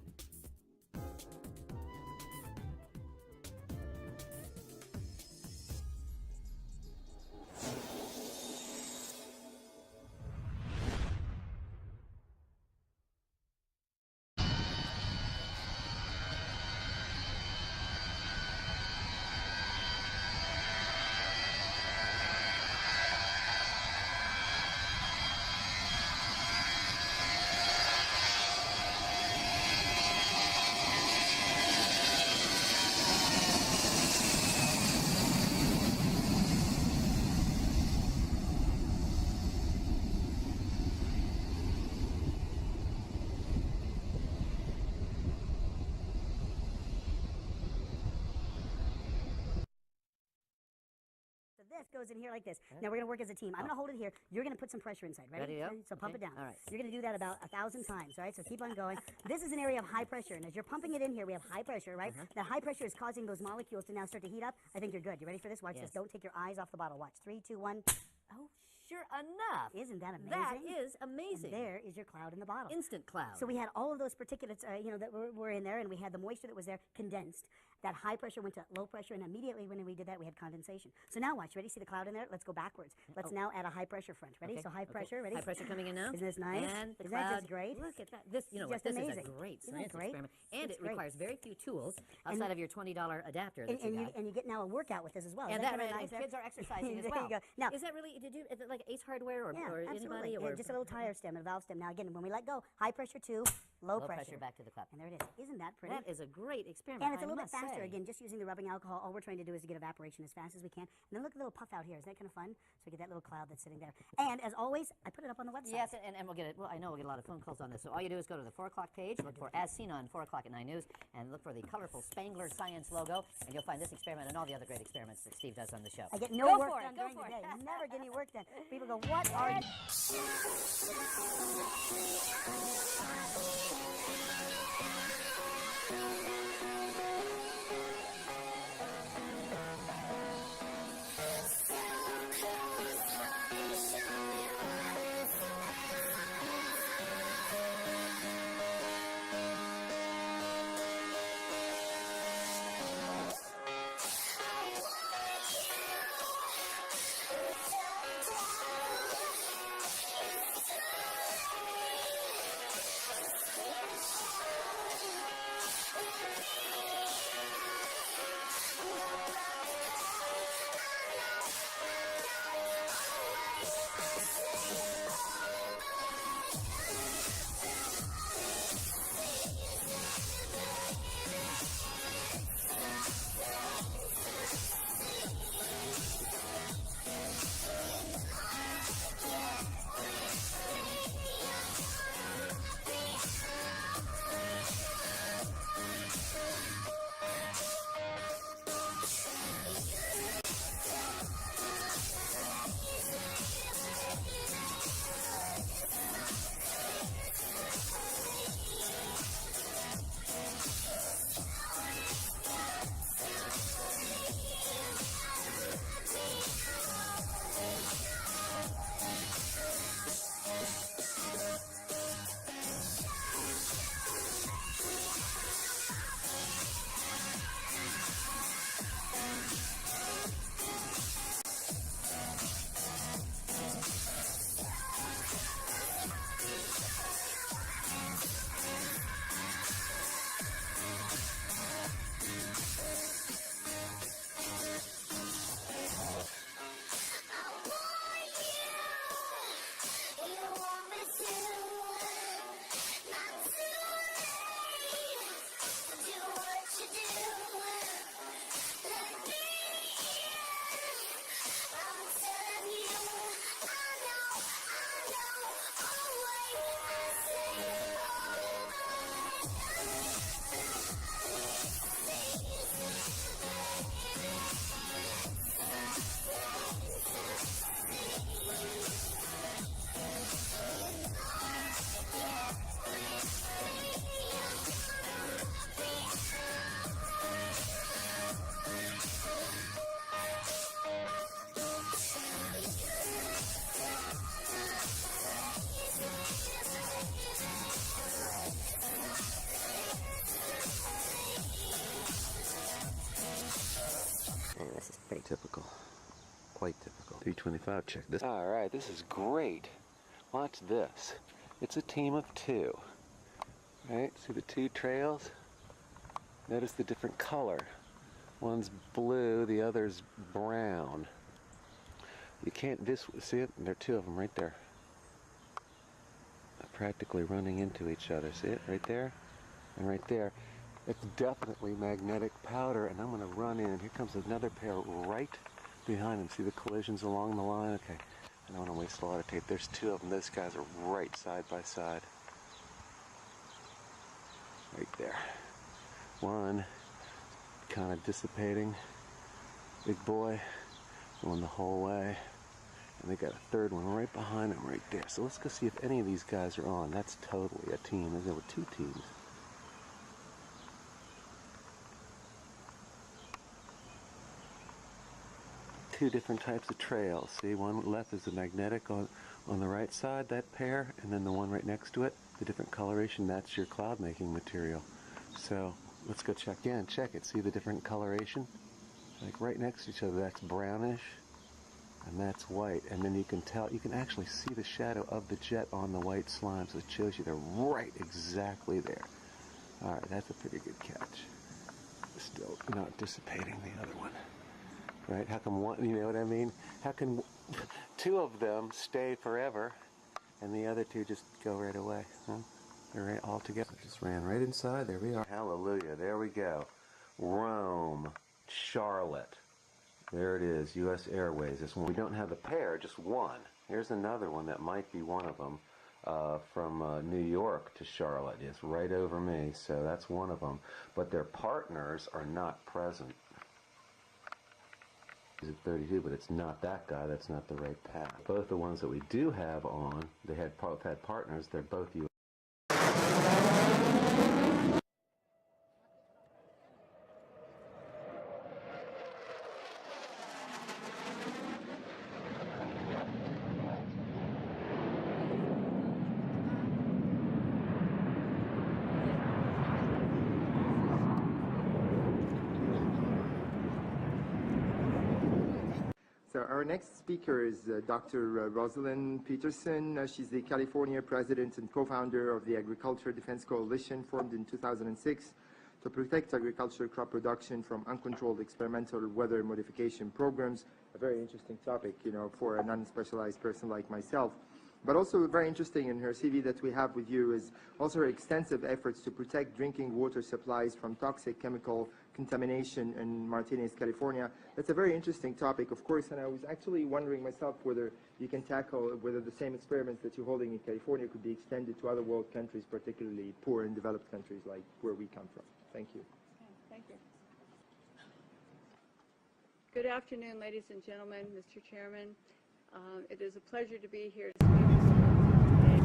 [SPEAKER 15] chest goes in here like this. Now we're going to work as a team. I'm going to hold it here. You're going to put some pressure inside. Ready?
[SPEAKER 12] Ready to go?
[SPEAKER 15] So pump it down.
[SPEAKER 12] All right.
[SPEAKER 15] You're going to do that about 1,000 times, all right? So keep on going. This is an area of high pressure, and as you're pumping it in here, we have high pressure, right? That high pressure is causing those molecules to now start to heat up. I think you're good. You ready for this? Watch this. Don't take your eyes off the bottle. Watch. 3, 2, 1.
[SPEAKER 12] Oh, sure enough.
[SPEAKER 15] Isn't that amazing?
[SPEAKER 12] That is amazing.
[SPEAKER 15] And there is your cloud in the bottle.
[SPEAKER 12] Instant cloud.
[SPEAKER 15] So we had all of those particulates, that were in there, and we had the moisture that was there condensed. That high pressure went to low pressure, and immediately when we did that, we had condensation. So now watch. Ready? See the cloud in there? Let's go backwards. Let's now add a high pressure front. Ready? So high pressure. Ready?
[SPEAKER 12] High pressure coming in now.
[SPEAKER 15] Isn't this nice?
[SPEAKER 12] And the
[SPEAKER 15] Isn't
[SPEAKER 12] cloud.
[SPEAKER 15] that just great?
[SPEAKER 12] Look at that. This, you know what?
[SPEAKER 15] Just
[SPEAKER 12] This
[SPEAKER 15] amazing.
[SPEAKER 12] is a great
[SPEAKER 15] Isn't
[SPEAKER 12] science
[SPEAKER 15] that great?
[SPEAKER 12] experiment, and
[SPEAKER 15] It's
[SPEAKER 12] it requires very few tools
[SPEAKER 15] And-
[SPEAKER 12] outside of your $20 adapter. That
[SPEAKER 15] And you get now a workout with this as well.
[SPEAKER 12] And
[SPEAKER 15] Isn't
[SPEAKER 12] that,
[SPEAKER 15] kinda
[SPEAKER 12] and
[SPEAKER 15] nice there?
[SPEAKER 12] kids are exercising as
[SPEAKER 15] There
[SPEAKER 12] well.
[SPEAKER 15] you go. Now,
[SPEAKER 12] is that really? Is it like Ace Hardware or,
[SPEAKER 15] yeah,
[SPEAKER 12] or
[SPEAKER 15] absolutely.
[SPEAKER 12] anybody?
[SPEAKER 15] Yeah,
[SPEAKER 12] Or
[SPEAKER 15] just a little tire stem and a valve stem. Now again, when we let go, high pressure to low pressure.
[SPEAKER 12] back to the cup.
[SPEAKER 15] And there it is. Isn't that pretty?
[SPEAKER 12] That is a great experiment.
[SPEAKER 15] And it's a
[SPEAKER 12] I
[SPEAKER 15] little bit
[SPEAKER 12] must
[SPEAKER 15] faster.
[SPEAKER 12] say.
[SPEAKER 15] Again, just using the rubbing alcohol, all we're trying to do is to get evaporation as fast as we can. And then look at the little puff out here. Isn't that kind of fun? So we get that little cloud that's sitting there. And as always, I put it up on the website.
[SPEAKER 12] Yes, and we'll get it. Well, I know we'll get a lot of phone calls on this. So all you do is go to the 4 o'clock page, look for As Seen on 4 o'clock at 9 News, and look for the colorful Spangler Science logo, and you'll find this experiment and all the other great experiments that Steve does on the show.
[SPEAKER 15] I get no work done during the day. Never get any work done. People go, what are you?
[SPEAKER 16] This is pretty typical. Quite typical. 325, check this. Alright, this is great. Watch this. It's a team of 2. Right? See the 2 trails? Notice the different color. One's blue, the other's brown. You can't see it? There are 2 of them right there. They're practically running into each other. See it? Right there? And right there. It's definitely magnetic powder, and I'm going to run in. Here comes another pair right behind them. See the collisions along the line? Okay. I don't want to waste a lot of tape. There's 2 of them. Those guys are right side by side. Right there. One kind of dissipating. Big boy. going the whole way. And they got a third one right behind them right there. So let's go see if any of these guys are on. That's totally a team. There were two teams. Two different types of trails. See, one left is the magnetic on the right side, that pair, and then the one right next to it, the different coloration, that's your cloud making material. So let's go check in. Check it. See the different coloration? Like right next to each other, that's brownish and that's white. And then you can tell, you can actually see the shadow of the jet on the white slime, so it shows you they're right exactly there. Alright, that's a pretty good catch. Still not dissipating the other one. Right? How come one, you know what I mean? How can two of them stay forever and the other two just go right away? Huh? They're right all together. Just ran right inside. There we are. Hallelujah. There we go. Rome, Charlotte. There it is. U.S. Airways. This one. We don't have the pair, just one. Here's another one that might be one of them. From New York to Charlotte. It's right over me, so that's one of them. But their partners are not present. He's at 32, but it's not that guy. That's not the right path. Both the ones that we do have on, they had both had partners. They're both U.S.
[SPEAKER 17] So our next speaker is Dr. Rosalind Peterson. She's the California president and co-founder of the Agriculture Defense Coalition, formed in 2006 to protect agricultural crop production from uncontrolled experimental weather modification programs. A very interesting topic, you know, for a non-specialized person like myself. But also very interesting in her CV that we have with you is also her extensive efforts to protect drinking water supplies from toxic chemical contamination in Martinez, California. That's a very interesting topic, of course, and I was actually wondering myself whether you can tackle whether the same experiments that you're holding in California could be extended to other world countries, particularly poor and developed countries like where we come from. Thank you.
[SPEAKER 8] Thank you. Good afternoon, ladies and gentlemen, Mr. Chairman. It is a pleasure to be here to speak with you today.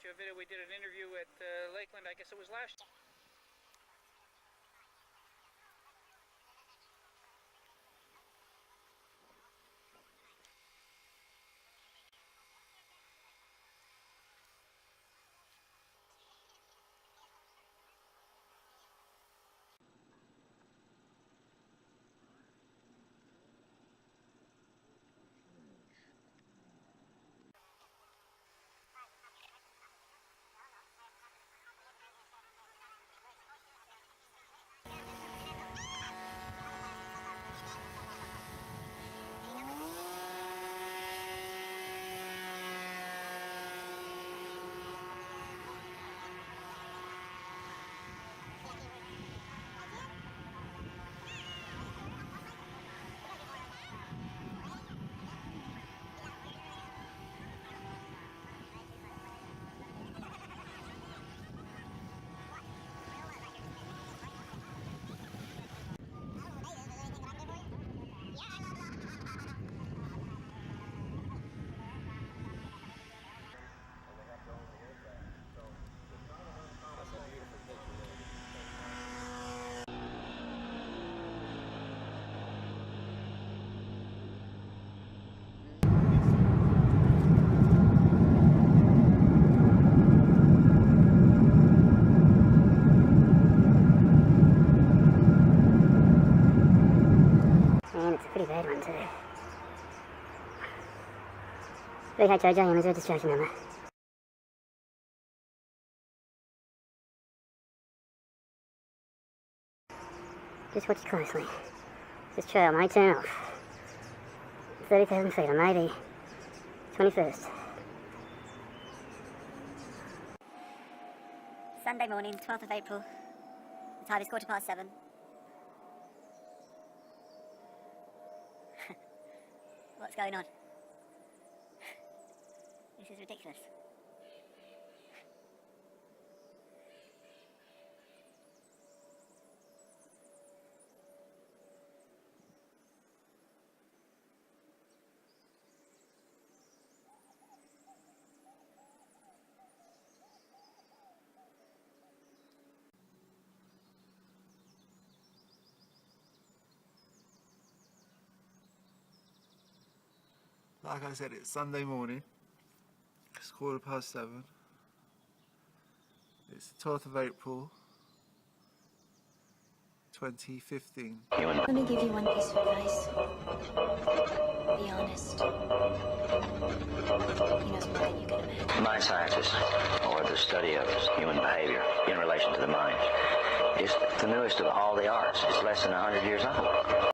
[SPEAKER 18] you a video. We did an interview at Lakeland, I guess it was last year.
[SPEAKER 12] Pretty bad one too. Big HOJ is a distraction number. Just watch closely. This trail may turn off. 30,000 feet on May the 21st.
[SPEAKER 15] Sunday morning, 12th of April. The time is 7:15. What's going on? This is ridiculous.
[SPEAKER 13] Like I said, it's Sunday morning. It's 7:15. It's the 12th of April, 2015.
[SPEAKER 19] Let me give you one piece of advice. Be honest. He knows more than you can imagine.
[SPEAKER 20] Mind sciences, or the study of human behavior in relation to the mind, is the newest of all the arts. It's less than 100 years old.